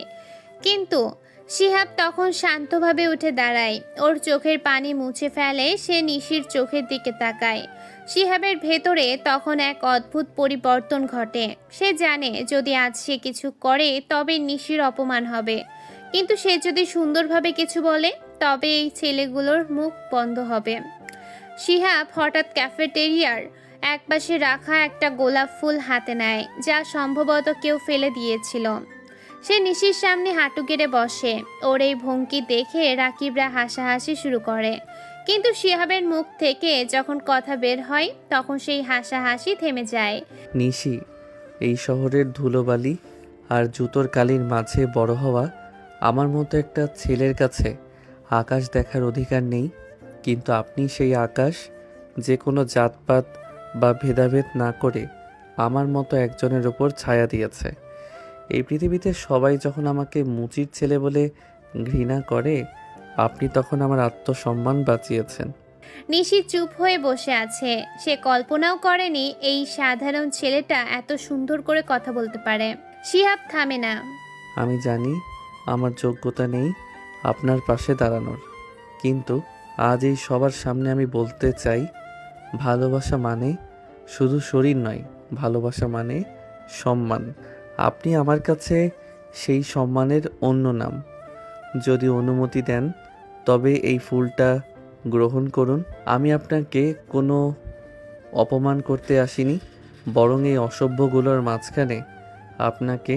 কিন্তু শিহাব তখন শান্তভাবে উঠে দাঁড়ায়। ওর চোখের পানি মুছে ফেলে। সে নিশির চোখের দিকে তাকায়। শিহাবের ভেতরে তখন এক অদ্ভুত পরিবর্তন ঘটে। সে জানে যদি আজ সে কিছু করে তবে নিশির অপমান হবে, কিন্তু সে যদি সুন্দরভাবে কিছু বলে তবে এই ছেলেগুলোর মুখ বন্ধ হবে। শিহাব হঠাৎ ক্যাফেটেরিয়ার একপাশে রাখা একটা গোলাপ ফুল হাতে নেয়, যা সম্ভবত কেউ ফেলে দিয়েছিল। সে নিশির সামনে হাঁটু গেড়ে বসে। ওর এই ভঙ্গি দেখে রাকিবরা হাসাহাসি শুরু করে, কিন্তু শিহাবের মুখ থেকে যখন কথা বের হয় তখন সেই হাসাহাসি থেমে যায়। নিশি, এই শহরের ধুলোবালি আর জুতোর কালির মাঝে বড় হওয়া আমার মতো একটা ছেলের কাছে আকাশ দেখার অধিকার নেই, কিন্তু আপনি সেই আকাশ যে কোনো জাতপাত বা ভেদাভেদ না করে আমার মতো একজনের ওপর ছায়া দিয়েছে। এই পৃথিবীতে সবাই যখন আমাকে মুচির ছেলে বলে ঘৃণা করে, আপনি তখন আমার আত্মসম্মান বাঁচিয়েছেন। নিশি চুপ হয়ে বসে আছে। সে কল্পনাও করেনি এই সাধারণ ছেলেটা এত সুন্দর করে কথা বলতে পারে। শিহাব থামে না। আমি জানি আমার যোগ্যতা নেই আপনার পাশে দাঁড়ানোর, কিন্তু আজ এই সবার সামনে আমি বলতে চাই, ভালোবাসা মানে শুধু শরীর নয়, ভালোবাসা মানে সম্মান। আপনি আমার কাছে সেই সম্মানের অন্য নাম। যদি অনুমতি দেন তবে এই ফুলটা গ্রহণ করুন। আমি আপনাকে কোনো অপমান করতে আসিনি, বরং এই অসভ্যগুলোর মাঝখানে আপনাকে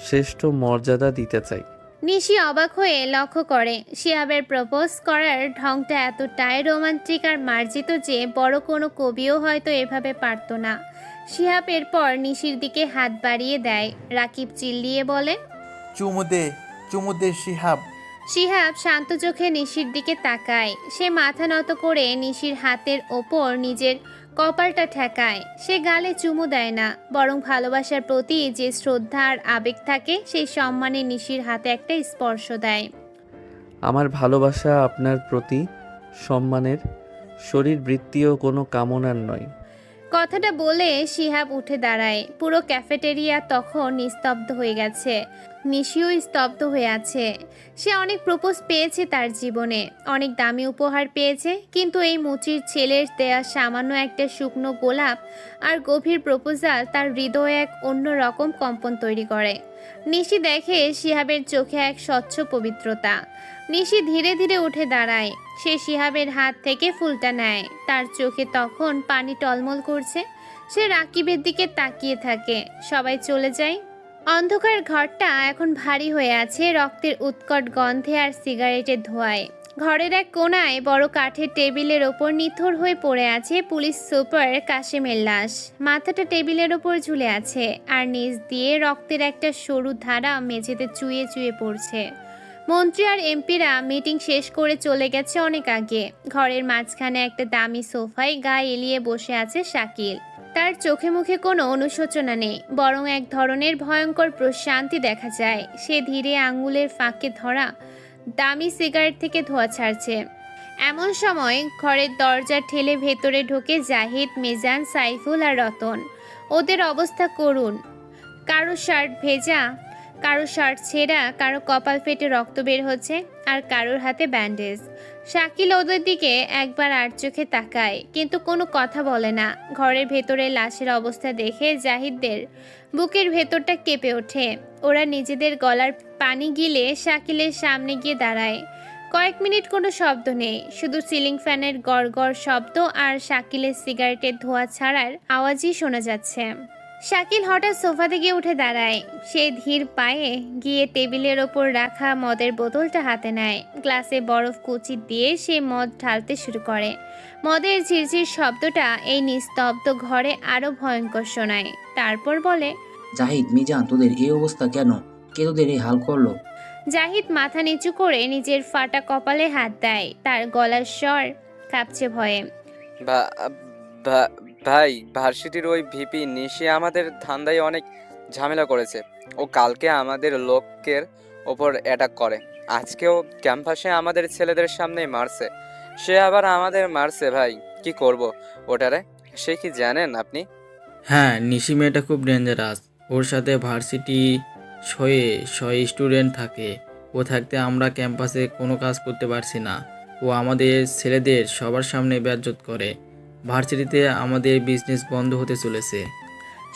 শ্রেষ্ঠ মর্যাদা দিতে চাই। নিশি অবাক হয়ে লক্ষ্য করে শিহাবের প্রপোজ করার ঢংটা এতটাই রোমান্টিক আর মার্জিত যে বড় কোনো কবিও হয়তো এভাবে পারত না। শিহাব এরপর নিশির দিকে হাত বাড়িয়ে দেয়। রাকিব চিল্লিয়ে বলে, চুমু দে শিহাব। শিহাব শান্ত চোখে নিশির দিকে তাকায়। সে মাথা নত করে নিশির হাতের ওপর নিজের কপালটা ঠেকায়। সে গালে চুমু দেয় না, বরং ভালোবাসার প্রতি যে শ্রদ্ধা আর আবেগ থাকে সেই সম্মানে নিশির হাতে একটা স্পর্শ দেয়। আমার ভালোবাসা আপনার প্রতি সম্মানের, শরীর বৃত্তীয় কোনো কামনার নয়। কথাটা বলে শিহাব উঠে দাঁড়ায়। পুরো ক্যাফেটেরিয়া তখন নিস্তব্ধ হয়ে গেছে। নিশিও স্তব্ধ হয়ে আছে। সে অনেক প্রপোজ পেয়েছে তার জীবনে, অনেক দামি উপহার পেয়েছে, কিন্তু এই মুচির ছেলের দেয়া সামান্য একটা শুকনো গোলাপ আর গভীর প্রপোজাল তার হৃদয়ে এক অন্য রকম কম্পন তৈরি করে। নিশি দেখে শিহাবের চোখে এক স্বচ্ছ পবিত্রতা। নিশি ধীরে ধীরে উঠে দাঁড়ায়। সে শিহাবের হাত থেকে ফুলটা নেয়। তার চোখে তখন পানি টলমল করছে। সে রাকিবের দিকে তাকিয়ে থাকে। সবাই চলে যায়। অন্ধকার ঘরটা এখন ভারী হয়ে আছে রক্তের উৎকট গন্ধে আর সিগারেটের ধোঁয়ায়। ঘরের এক কোণায় বড় কাঠের টেবিলের ওপর নিথর হয়ে পড়ে আছে পুলিশ সুপার কাশেমের লাশ। মাথাটা টেবিলের ওপর ঝুলে আছে, আর নিচ দিয়ে রক্তের একটা সরু ধারা মেঝেতে চুয়ে চুয়ে পড়ছে। মন্ত্রী আর এমপিরা মিটিং শেষ করে চলে গেছে অনেক আগে। ঘরের মাঝখানে একটা দামি সোফায় গা এলিয়ে বসে আছে শাকিল। তার চোখে মুখে কোনো অনুশোচনা নেই, বরং এক ধরনের ভয়ঙ্কর প্রশান্তি দেখা যায়। সে ধীরে আঙুলের ফাঁকে ধরা দামি সিগারেট থেকে ধোঁয়া ছাড়ছে। এমন সময় ঘরের দরজা ঠেলে ভেতরে ঢোকে জাহিদ, মিজান, সাইফুল আর রতন। ওদের অবস্থা করুণ। কারো শার্ট ভেজা, কারো শার্ট ছেঁড়া, কারো কপাল ফেটে রক্ত বের হচ্ছে, আর কারোর হাতে ব্যান্ডেজ। শাকিল ওদের দিকে একবার আর চোখে তাকায়, কিন্তু কোনো কথা বলে না। ঘরের ভেতরে লাশের অবস্থা দেখে জাহিদদের বুকের ভেতরটা কেঁপে ওঠে। ওরা নিজেদের গলার পানি গিলে শাকিলের সামনে গিয়ে দাঁড়ায়। কয়েক মিনিট কোনো শব্দ নেই, শুধু সিলিং ফ্যানের গড়গড় শব্দ আর শাকিলের সিগারেটের ধোঁয়া ছাড়ার আওয়াজই শোনা যাচ্ছে। শাকিল হঠাৎ সোফা থেকে উঠে দাঁড়ায়। সে ধীর পায়ে গিয়ে টেবিলের ওপর রাখা মদের বোতলটা হাতে নেয়। গ্লাসে বরফ কুচি দিয়ে সে মদ ঢালতে শুরু করে। মদের ঝিরঝির শব্দটা এই নিস্তব্ধ ঘরে আরো ভয়ঙ্কর শোনায়। তারপর বলে, জাহিদ, মিজান, তোদের এই অবস্থা কেন? কে তোদের এই হাল করলো? জাহিদ মাথা নিচু করে নিজের ফাটা কপালে হাত দেয়। তার গলার স্বর কাঁপছে ভয়ে। ভা- ভা- ভাই, ভার্সিটির ওই ভিপি নিশি আমাদের ধান্দায় অনেক ঝামেলা করেছে। ও কালকে আমাদের লোকের ওপর অ্যাটাক করে, আজকেও ক্যাম্পাসে আমাদের ছেলেদের সামনে মারছে। সে আবার আমাদের মারছে। ভাই, কি করব ওটারে? সে কি জানেন আপনি? হ্যাঁ, নিশি মেয়েটা খুব ডেঞ্জারাস। ওর সাথে ভার্সিটি শয়ে স্টুডেন্ট থাকে। ও থাকতে আমরা ক্যাম্পাসে কোনো কাজ করতে পারছি না। ও আমাদের ছেলেদের সবার সামনে বেয়াজ্জত করে। ভার্সিটিতে আমাদের বিজনেস বন্ধ হতে চলেছে।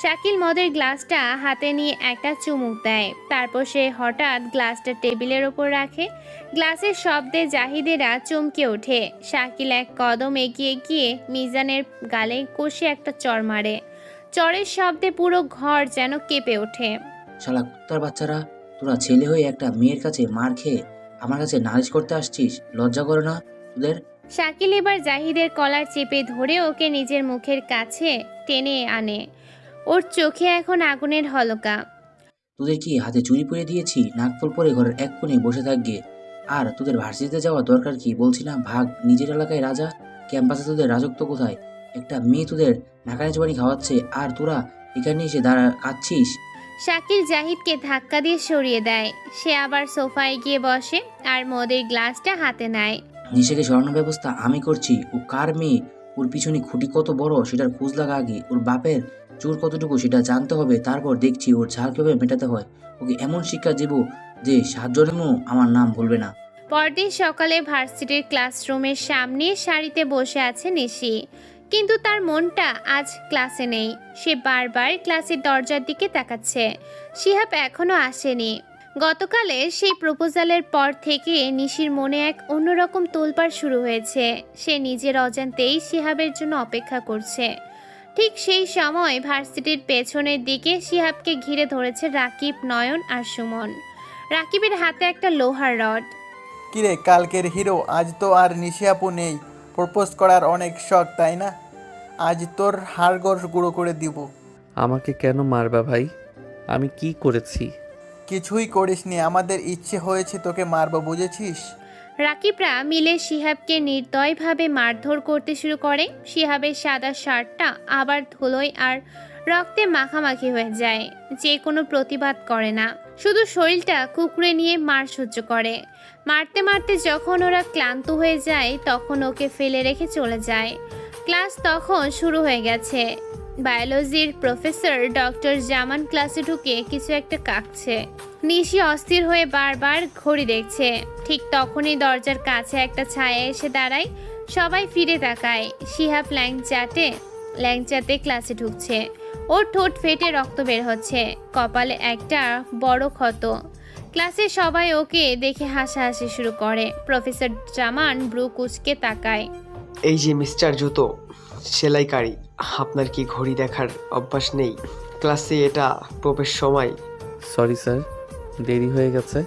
শাকিল মদের গ্লাসটা হাতে নিয়ে একটা চুমুক দেয়। তারপর সে হঠাৎ গ্লাসটা টেবিলের ওপর রাখে। গ্লাসের শব্দে জাহিদেরা চমকে ওঠে। শাকিল এক কদম এগিয়ে গিয়ে মিজানের গালে কষে একটা চড় মারে। চড়ের শব্দে পুরো ঘর যেন কেঁপে ওঠে। শালা কুত্তার বাচ্চারা, তোরা ছেলে হয়ে একটা মেয়ের কাছে মার খেয়ে আমার কাছে নালিশ করতে আসছিস? লজ্জা করে না তোদের? শাকিল এবার জাহিদের কলার চেপে ধরে ওকে নিজের মুখের কাছে টেনে আনে। ওর চোখে এখন আগুনের হলকা। তোদের কি হাতে চুরি পরে দিয়েছি? নাকফল পরে ঘরের এক কোণে বসে থাকবে। আর তোদের ভার্সিটিতে যাওয়ার দরকার কি? বলছি না ভাগ, নিজের এলাকায় রাজা। ক্যাম্পাসে তোদের রাজত্ব কোথায়? একটা মেয়ে তোদের নাকানি চুবানি খাওয়াচ্ছে, আর তোরা এখানে এসে কাঁদছিস। শাকিল জাহিদকে ধাক্কা দিয়ে সরিয়ে দেয়। সে আবার সোফায় গিয়ে বসে আর মদের গ্লাসটা হাতে নেয়। নিশাকে সরানোর ব্যবস্থা আমি করছি। ও কার মেয়ে, ওর পিছনে খুঁটি কত বড় সেটার খোঁজ লাগা আগে। ওর বাপের চোর কতটুকু সেটা জানতে হবে, তারপর দেখছি ওর ঝাল কিভাবে মেটাতে হয়। ওকে এমন শিক্ষা দেব যে 7 জন্মেও আমার নাম ভুলবে না। পরদিন সকালে ভার্সিটির ক্লাসরুমের সামনে সারিতে বসে আছে নিশি, কিন্তু তার মনটা আজ ক্লাসে নেই। সে বারবার ক্লাসের দরজার দিকে তাকাচ্ছে। শিহাব এখনো আসেনি। গতকালে সেই প্রপোজালের পর থেকে নিশির মনে এক অন্যরকম তোলপাড় শুরু হয়েছে। সে নিজের অজান্তেই শিহাবের জন্য অপেক্ষা করছে। ঠিক সেই সময় ভার্সিটির পেছনের দিকে শিহাবকে ঘিরে ধরেছে রাকিব, নয়ন আর সুমন। রাকিবের হাতে একটা লোহার রড। কিরে, কালকের হিরো আজ তো আর নিশি আপু নেই। প্রপোজ করার অনেক শখ, তাই না? আজ তোর হাড়গোড় গুঁড়ো করে দিব। আমাকে কেন মারবা ভাই? আমি কি করেছি? কিছুই করিসনি, আমাদের ইচ্ছে হয়েছে তোকে মারবো, বুঝেছিস? রাকিবরা মিলে শিহাবকে নির্দয়ভাবে মারধর করতে শুরু করে। শিহাবের সাদা শার্টটা আবার ধুলোয় আর রক্তে মাখামাখি হয়ে যায়। যে কোনো প্রতিবাদ করে না, শুধু শরীরটা কুকড়ে নিয়ে মার সহ্য করে। মারতে মারতে যখন ওরা ক্লান্ত হয়ে যায় তখন ওকে ফেলে রেখে চলে যায়। ক্লাস তখন শুরু হয়ে গেছে। বায়োলজির প্রফেসর ডক্টর জামান ক্লাসে ঢুকে কিছু একটা কাঁকছে। নিশি অস্থির হয়ে বারবার ঘড়ি দেখছে। ঠিক তখনই দরজার কাছে একটা ছায়া এসে দাঁড়ায়। সবাই ফিরে তাকায়। শিহাব ল্যাংচাতে ক্লাসে ঢুকছে। ওর ঠোঁট ফেটে রক্ত বের হচ্ছে, কপালে একটা বড় ক্ষত। ক্লাসে সবাই ওকে দেখে হাসাহাসি শুরু করে। প্রফেসর জামান ব্রু কুচকে তাকায়। এই যে মিস্টার জুতো সেলাইকারী, আপনার কি ঘড়ি দেখার অভ্যাস নেই? ক্লাসে এটা প্রবেশ সময়। সরি স্যার, দেরি হয়ে গেছে।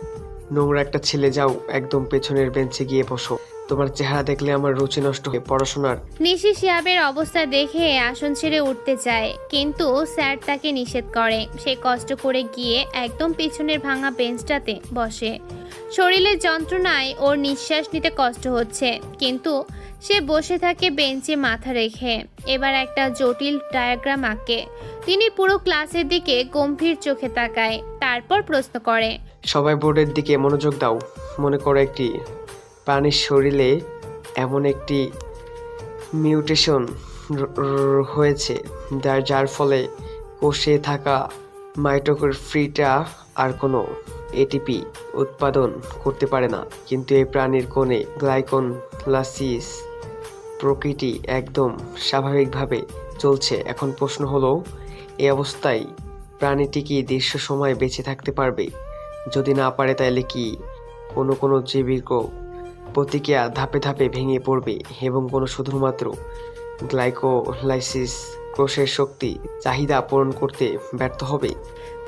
নোংরা একটা ছেলে, যাও একদম পেছনের বেঞ্চে গিয়ে বসো। তোমার চেহারা দেখলে আমার রুচি নষ্ট হয়ে পড়াশোনার। নিশি শিহাবের অবস্থা দেখে আসন ছেড়ে উঠতে চায়, কিন্তু স্যার তাকে নিষেধ করে। সে কষ্ট করে গিয়ে একদম পিছনের ভাঙা বেঞ্চটাতে বসে। শরীরের যন্ত্রণায় ওর নিঃশ্বাস নিতে কষ্ট হচ্ছে, কিন্তু সে বসে থাকে বেঞ্চে মাথা রেখে। এবার একটা জটিল ডায়াগ্রাম আঁকে। তিনি পুরো ক্লাসের দিকে গম্ভীর চোখে তাকায়, তারপর প্রশ্ন করে, সবাই বোর্ডের দিকে মনোযোগ দাও। মনে করো একটি প্রাণীর শরীরে এমন একটি মিউটেশন হয়েছে যার ফলে কোষে থাকা মাইটোকন্ড্রিয়া আর কোনো এটিপি উৎপাদন করতে পারে না। কিন্তু এই প্রাণীর কোণে গ্লাইকোলাইসিস প্রকৃতি একদম স্বাভাবিকভাবে চলছে। এখন প্রশ্ন হলো, এই অবস্থায় প্রাণীটি কি দীর্ঘ সময় বেঁচে থাকতে পারবে? যদি না পারে তাহলে কি কোনো জৈবিক প্রতিক্রিয়া ধাপে ধাপে ভেঙে পড়বে এবং শুধুমাত্র গ্লাইকোলাইসিস কোষের শক্তি চাহিদা পূরণ করতে ব্যর্থ হবে?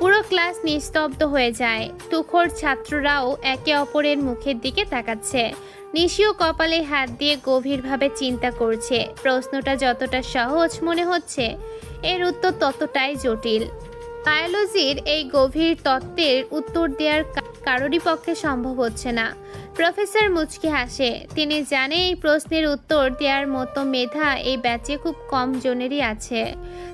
পুরো ক্লাস নিস্তব্ধ হয়ে যায়। তুখোড় ছাত্ররাও একে অপরের মুখের দিকে তাকাচ্ছে। নিশিও কপালে হাত দিয়ে গভীরভাবে চিন্তা করছে। প্রশ্নটা যতটা সহজ মনে হচ্ছে, এর উত্তর ততটাই জটিল। বায়োলজির এই গভীর তত্ত্বের উত্তর দেওয়ার কারোরই পক্ষে সম্ভব হচ্ছে না। প্রফেসর মুচকি হাসে। তিনি জানে এই প্রশ্নের উত্তর দেওয়ার মতো মেধা এই ব্যাচে খুব কম জনেরই আছে।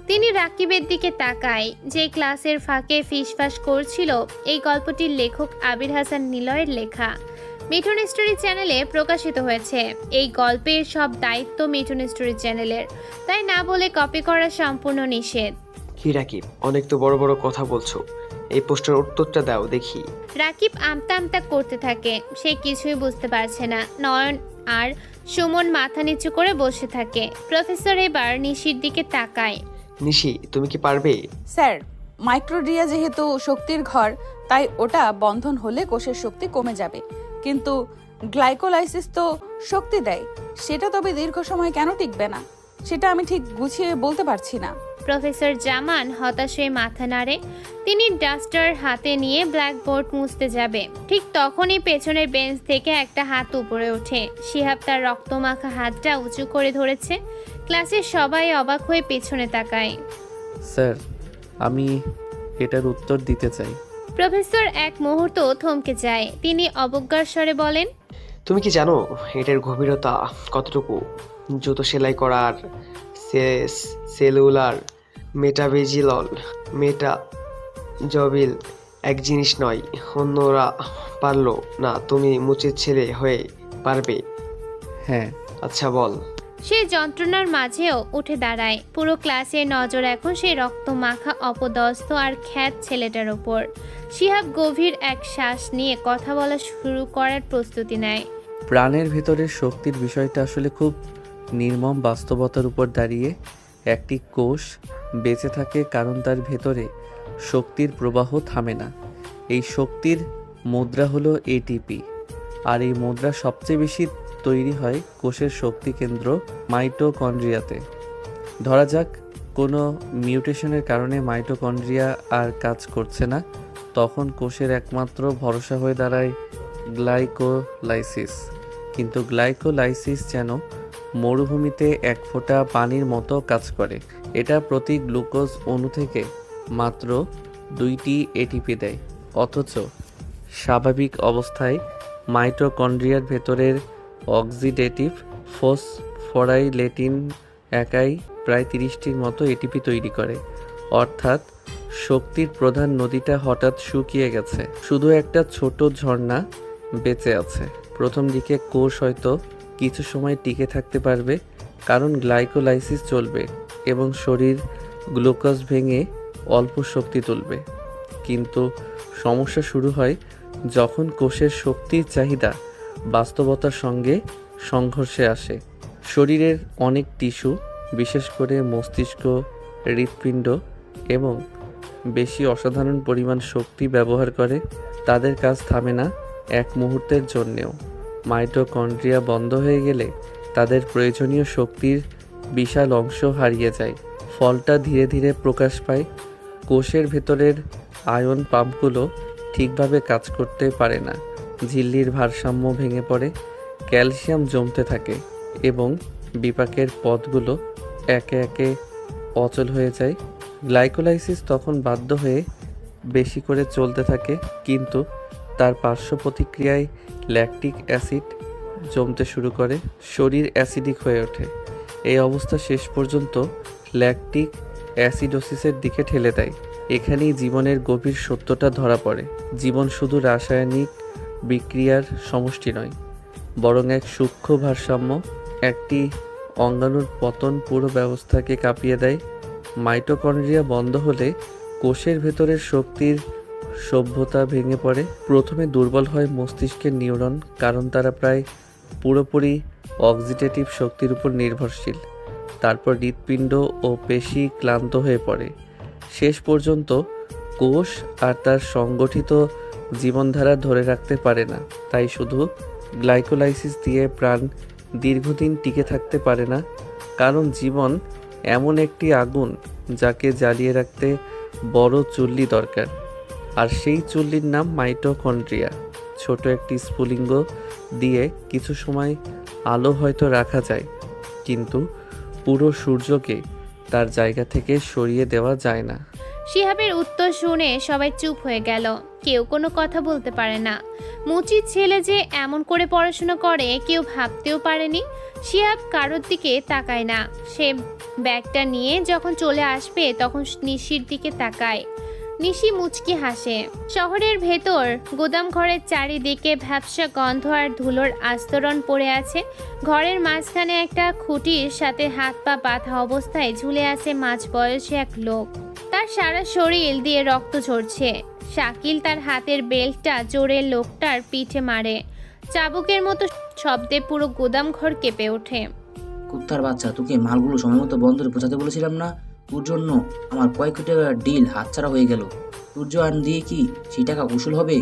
তিনি রাকিবের দিকে তাকায়, যে ক্লাসের ফাঁকে ফিসফাস করছিল। এই গল্পটির লেখক আবির হাসান নিলয়ের লেখা, মিঠুন স্টোরি চ্যানেলে প্রকাশিত হয়েছে। এই গল্পের সব দায়িত্ব মিঠুন স্টোরি চ্যানেলের, তাই না বলে কপি করা সম্পূর্ণ নিষেধ। কি রাকিব, অনেক তো বড় বড় কথা বলছো, এই প্রশ্নের উত্তরটা দাও দেখি। রাকিব আমতা আমতা করতে থাকে। সে কিছুই বুঝতে পারছে না। নয়ন আর সুমন মাথা নিচু করে বসে থাকে। প্রফেসর এবার নিশির দিকে তাকায়। নিশি, তুমি কি পারবে? স্যার, মাইক্রোডিয়া যেহেতু শক্তির ঘর, তাই ওটা বন্ধন হলে কোষের শক্তি কমে যাবে। কিন্তু গ্লাইকোলাইসিস তো শক্তি দেয়, সেটা তবে দীর্ঘ সময় কেন টিকবে না, সেটা আমি ঠিক গুছিয়ে বলতে পারছি না। প্রফেসর জামান হতাশ হয়ে মাথা নাড়ে। তিনি ডাস্টার হাতে নিয়ে ব্ল্যাকবোর্ড মুছতে যাবে। ঠিক তখনই পেছনের বেঞ্চ থেকে একটা হাত উপরে ওঠে। শিহাব তার রক্তমাখা হাতটা উঁচু করে ধরেছে। ক্লাসের সবাই অবাক হয়ে পেছনে তাকায়। স্যার, আমি এটার উত্তর দিতে চাই। প্রফেসর এক মুহূর্ত থমকে যায়। তিনি অবজ্ঞার স্বরে বলেন, তুমি কি জানো এটার গভীরতা কতটুকু? জুতো সেলাই করার সেলুলার মেটাবেজিলল মেটাজবিল এক জিনিস নয়। অন্যরা পারলো না, তুমি মুচির ছেলে হয়ে পারবে? হ্যাঁ। আচ্ছা বল। সে যন্ত্রণার মাঝেও উঠে দাঁড়ায়। পুরো ক্লাসের নজর এখন সেই রক্তমাখা অপদস্থ আর খ্যাত ছেলেটার ওপর। শিহাব গভীর এক শ্বাস নিয়ে কথা বলা শুরু করার প্রস্তুতি নেয়। প্রাণের ভেতরের শক্তির বিষয়টা আসলে খুব নির্মম বাস্তবতার উপর দাঁড়িয়ে। একটি কোষ বেঁচে থাকে কারণ তার ভেতরে শক্তির প্রবাহ থামে না। এই শক্তির মুদ্রা হলো এটিপি, আর এই মুদ্রা সবচেয়ে বেশি তৈরি হয় কোষের শক্তি কেন্দ্র মাইটোকন্ড্রিয়াতে। ধরা যাক কোনো মিউটেশনের কারণে মাইটোকন্ড্রিয়া আর কাজ করছে না, তখন কোষের একমাত্র ভরসা হয়ে দাঁড়ায় গ্লাইকোলাইসিস। কিন্তু গ্লাইকোলাইসিস যেন মরুভূমিতে এক ফোঁটা পানির মতো কাজ করে। এটা প্রতি গ্লুকোজ অণু থেকে মাত্র 2টি এটিপি দেয়। অথচ স্বাভাবিক অবস্থায় মাইটোকন্ড্রিয়ার ভেতরের অক্সিডেটিভ ফসফোরাইলেটিন একাই প্রায় 30টির মতো এটিপি তৈরি করে। অর্থাৎ শক্তির প্রধান নদীটা হঠাৎ শুকিয়ে গেছে, শুধু একটা ছোট ঝর্ণা বেঁচে আছে। প্রথম দিকে কোষ হয়তো কিছু সময় টিকে থাকতে পারবে, কারণ গ্লাইকোলাইসিস চলবে এবং শরীর গ্লুকোজ ভেঙে অল্প শক্তি তুলবে। কিন্তু সমস্যা শুরু হয় যখন কোষের শক্তির চাহিদা বাস্তবতার সঙ্গে সংঘর্ষে আসে। শরীরের অনেক টিস্যু, বিশেষ করে মস্তিষ্ক, হৃৎপিণ্ড এবং বেশি অসাধারণ পরিমাণ শক্তি ব্যবহার করে। তাদের কাজ থামে না এক মুহূর্তের জন্যেও। মাইটোকন্ড্রিয়া বন্ধ হয়ে গেলে তাদের প্রয়োজনীয় শক্তির বিশাল অংশ হারিয়ে যায়। ফলটা ধীরে ধীরে প্রকাশ পায়। কোষের ভেতরের আয়ন পাম্পগুলো ঠিকভাবে কাজ করতে পারে না, ঝিল্লির ভারসাম্য ভেঙে পড়ে, ক্যালসিয়াম জমতে থাকে এবং বিপাকের পথগুলো একে একে অচল হয়ে যায়। গ্লাইকোলাইসিস তখন বাধ্য হয়ে বেশি করে চলতে থাকে, কিন্তু তার পার্শ্ব প্রতিক্রিয়ায় ল্যাকটিক অ্যাসিড জমতে শুরু করে, শরীর অ্যাসিডিক হয়ে ওঠে। এই অবস্থা শেষ পর্যন্ত ল্যাকটিক অ্যাসিডোসিসের দিকে ঠেলে দেয়। এখানেই জীবনের গভীর সত্যটা ধরা পড়ে। জীবন শুধু রাসায়নিক বিক্রিয়ার সমষ্টি নয়, বরং এক সূক্ষ্ম ভারসাম্য। একটি অঙ্গাণুর পতন পুরো ব্যবস্থাকে কাঁপিয়ে দেয়। মাইটোকন্ড্রিয়া বন্ধ হলে কোষের ভেতরের শক্তির সভ্যতা ভেঙে পড়ে। প্রথমে দুর্বল হয় মস্তিষ্কের নিউরন, কারণ তারা প্রায় পুরোপুরি অক্সিডেটিভ শক্তির উপর নির্ভরশীল। তারপর হৃৎপিণ্ড ও পেশি ক্লান্ত হয়ে পড়ে। শেষ পর্যন্ত কোষ আর তার সংগঠিত জীবনধারা ধরে রাখতে পারে না। তাই শুধু গ্লাইকোলাইসিস দিয়ে প্রাণ দীর্ঘদিন টিকে থাকতে পারে না, কারণ জীবন এমন একটি আগুন যাকে জ্বালিয়ে রাখতে বড় চুল্লি দরকার। আর সেই চুল্লির নাম মাইটোকন্ড্রিয়া। ছোট একটি স্ফুলিঙ্গ দিয়ে কিছু সময় আলো হয়তো রাখা যায়, কিন্তু পুরো সূর্যকে তার জায়গা থেকে সরিয়ে দেওয়া যায় না। শিহাবের উত্তর শুনে সবাই চুপ হয়ে গেল, কেউ কোনো কথা বলতে পারে না। মুচির ছেলে যে এমন করে পড়াশোনা করে কেউ ভাবতেও পারেনি। শিহাব কারোর দিকে তাকায় না। সে ব্যাগটা নিয়ে যখন চলে আসবে তখন নিশির দিকে তাকায়। নিশি মুচকি হাসে। শহরের ভেতর গোদাম ঘরের চারিদিকে ভ্যাপসা গন্ধ আর ধুলোর আস্তরণ পড়ে আছে। ঘরের মাঝখানে একটা খুঁটির সাথে হাত পা বাঁধা অবস্থায় ঝুলে আছে মাঝবয়সী এক লোক। তার সারা শরীর দিয়ে রক্ত ঝরছে। শাকিল তার হাতের বেল্টটা জোরে লোকটার পিঠে মারে। চাবুকের মতো শব্দে পুরো গোদাম ঘর কেঁপে ওঠে। কুত্তার বাচ্চা, তোকে মালগুলো সময় মতো বন্দরে পৌঁছাতে বলেছিলাম না? তোর জন্য আমার কয়েক কোটি টাকার ডিল হাতছাড়া হয়ে গেল। তোর আন দিয়ে কি সেই টাকা উসুল হবে?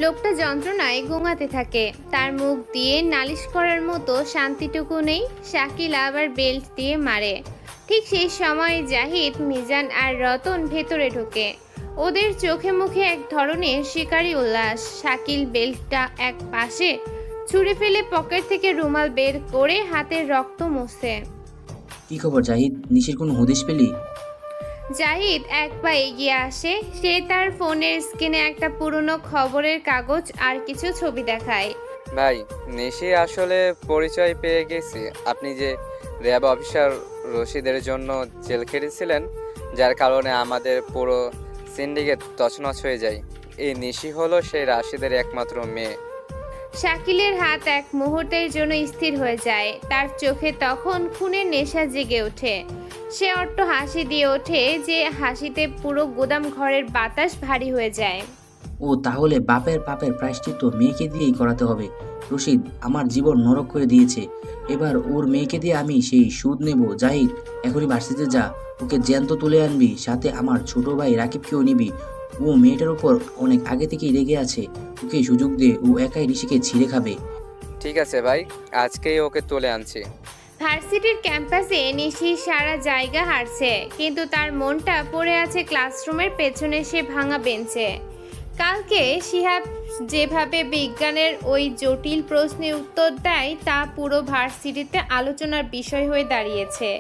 লোকটা যন্ত্রণায় গোঙাতে থাকে। তার মুখ দিয়ে নালিশ করার মতো শান্তিটুকু নেই। শাকিল আবার বেল্ট দিয়ে মারে। ঠিক সেই সময় জাহিদ, মিজান আর রতন ভেতরে ঢোকে। ওদের চোখে মুখে এক ধরনের শিকারী উল্লাস। শাকিল বেল্টটা এক পাশে ছুঁড়ে ফেলে পকেট থেকে রুমাল বের করে হাতের রক্ত মুছে। কি খবর জাহিদ, নিশির কোনো হদিশ পেলি? জাহিদ এক পা এগিয়ে আসে। সে তার ফোনের স্ক্রিনে একটা পুরনো খবরের কাগজ আর কিছু ছবি দেখায়। ভাই, নিশি আসলে পরিচয় পেয়ে গেছি। আপনি যে র্যাব অফিসার রশিদের জন্য জেল খেটেছিলেন, যার কারণে আমাদের পুরো সিন্ডিকেট তছনছ হয়ে যায়। এই নিশি হলো সেই রাশিদের একমাত্র মেয়ে। শাকিলের হাত এক মুহূর্তের জন্য স্থির হয়ে যায়। তার চোখে তখন খুনের নেশা জেগে ওঠে। সে অট্ট হাসি দিয়ে ওঠে, যে হাসিতে পুরো গোদাম ঘরের বাতাস ভারী হয়ে যায়। ও তাহলে বাপের পাপের প্রায়শ্চিত্ত মেয়েকে দিয়েই করাতে হবে। রশিদ আমার জীবন নরক করে দিয়েছে, এবার ওর মেয়েকে দিয়ে আমি সেই সুদ নেব। জাহিদ, এখনই ভার্সিটিতে যা, ওকে জ্যান্ত তুলে আনবি, সাথে আমার ছোট ভাই রাকিবকেও নিবি। ও মেয়েটার উপর অনেক আগে থেকেই রেগে আছে। ওকে সুযোগ দে, ও একাই নিশিকে ছিঁড়ে খাবে। ঠিক আছে ভাই, আজকেই ওকে তুলে আনছি। ভার্সিটির ক্যাম্পাসে নিশি সারা জায়গা হাঁটছে, কিন্তু তার মনটা পড়ে আছে ক্লাসরুমের পেছনে সে ভাঙা বেঞ্চে। কালকে শিহাব যেভাবে বিজ্ঞানের ওই জটিল প্রশ্নের উত্তর দেয় তা পুরো ভার্সিটিতে আলোচনার বিষয় হয়ে দাঁড়িয়েছে।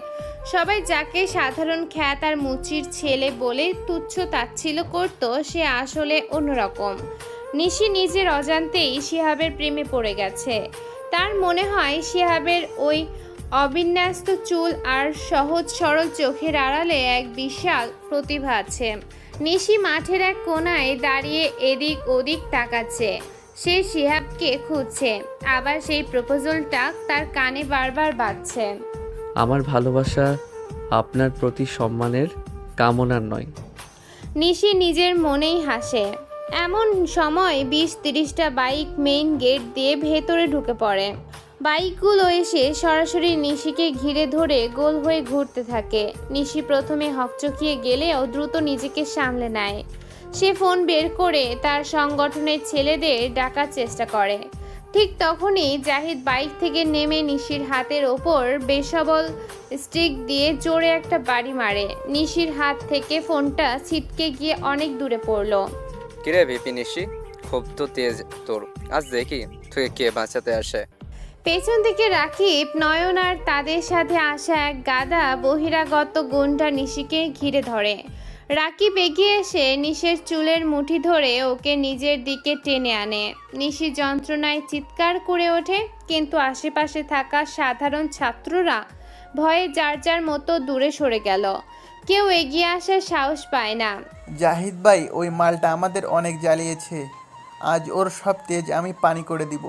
সবাই যাকে সাধারণ খ্যাত আর মুচির ছেলে বলে তুচ্ছ তাচ্ছিল্য করত, সে আসলে অন্যরকম। নিশি নিজের অজান্তেই শিহাবের প্রেমে পড়ে গেছে। তার মনে হয় শিহাবের ওই অবিন্যস্ত চুল আর সহজ সরল চোখের আড়ালে এক বিশাল প্রতিভা আছে। নিশি মাঠের এক কোনায় দাঁড়িয়ে এদিক ওদিক তাকাচ্ছে। সে শিহাবকে খুঁজছে, আবার সেই প্রপোজালটা তার কানে বারবার বাজছে। আমার ভালোবাসা আপনার প্রতি সম্মানের কামনার নয়। নিশি নিজের মনেই হাসে। এমন সময় 20-30টা বাইক মেইন গেট দিয়ে ভেতরে ঢুকে পড়ে। বাইকগুলো এসে সরাসরি নিশিকে ঘিরে ধরে গোল হয়ে ঘুরতে থাকে। নিশি প্রথমে হকচকিয়ে গেলেও দ্রুত নিজেকে সামলে নেয়। সে ফোন বের করে তার সংগঠনের ছেলেদের ডাকার চেষ্টা করে। ঠিক তখনই জাহিদ বাইক থেকে নেমে নিশির হাতের ওপর বেসবল স্টিক দিয়ে জোরে একটা বাড়ি মারে। নিশির হাত থেকে ফোনটা ছিটকে গিয়ে অনেক দূরে পড়ল। কিরে ভিপি নিশি, খুব তো তেজ তোর, আজ দেখি তুই কে বাঁচাতে আসে। পেছন থেকে রাকিব, নয়ন আর তাদের সাথে আসা এক গাদা বহিরাগত গুন্ডা নিশিকে ঘিরে ধরে। রাকিব এগিয়ে এসে নিশির চুলের মুঠি ধরে ওকে নিজের দিকে টেনে আনে। নিশি যন্ত্রণায় চিৎকার করে ওঠে, কিন্তু আশেপাশে থাকা সাধারণ ছাত্ররা ভয়ে যার যার মতো দূরে সরে গেল। কেউ এগিয়ে আসার সাহস পায় না। জাহিদ ভাই, ওই মালটা আমাদের অনেক জ্বালিয়েছে, আজ ওর সব তেজ আমি পানি করে দিব।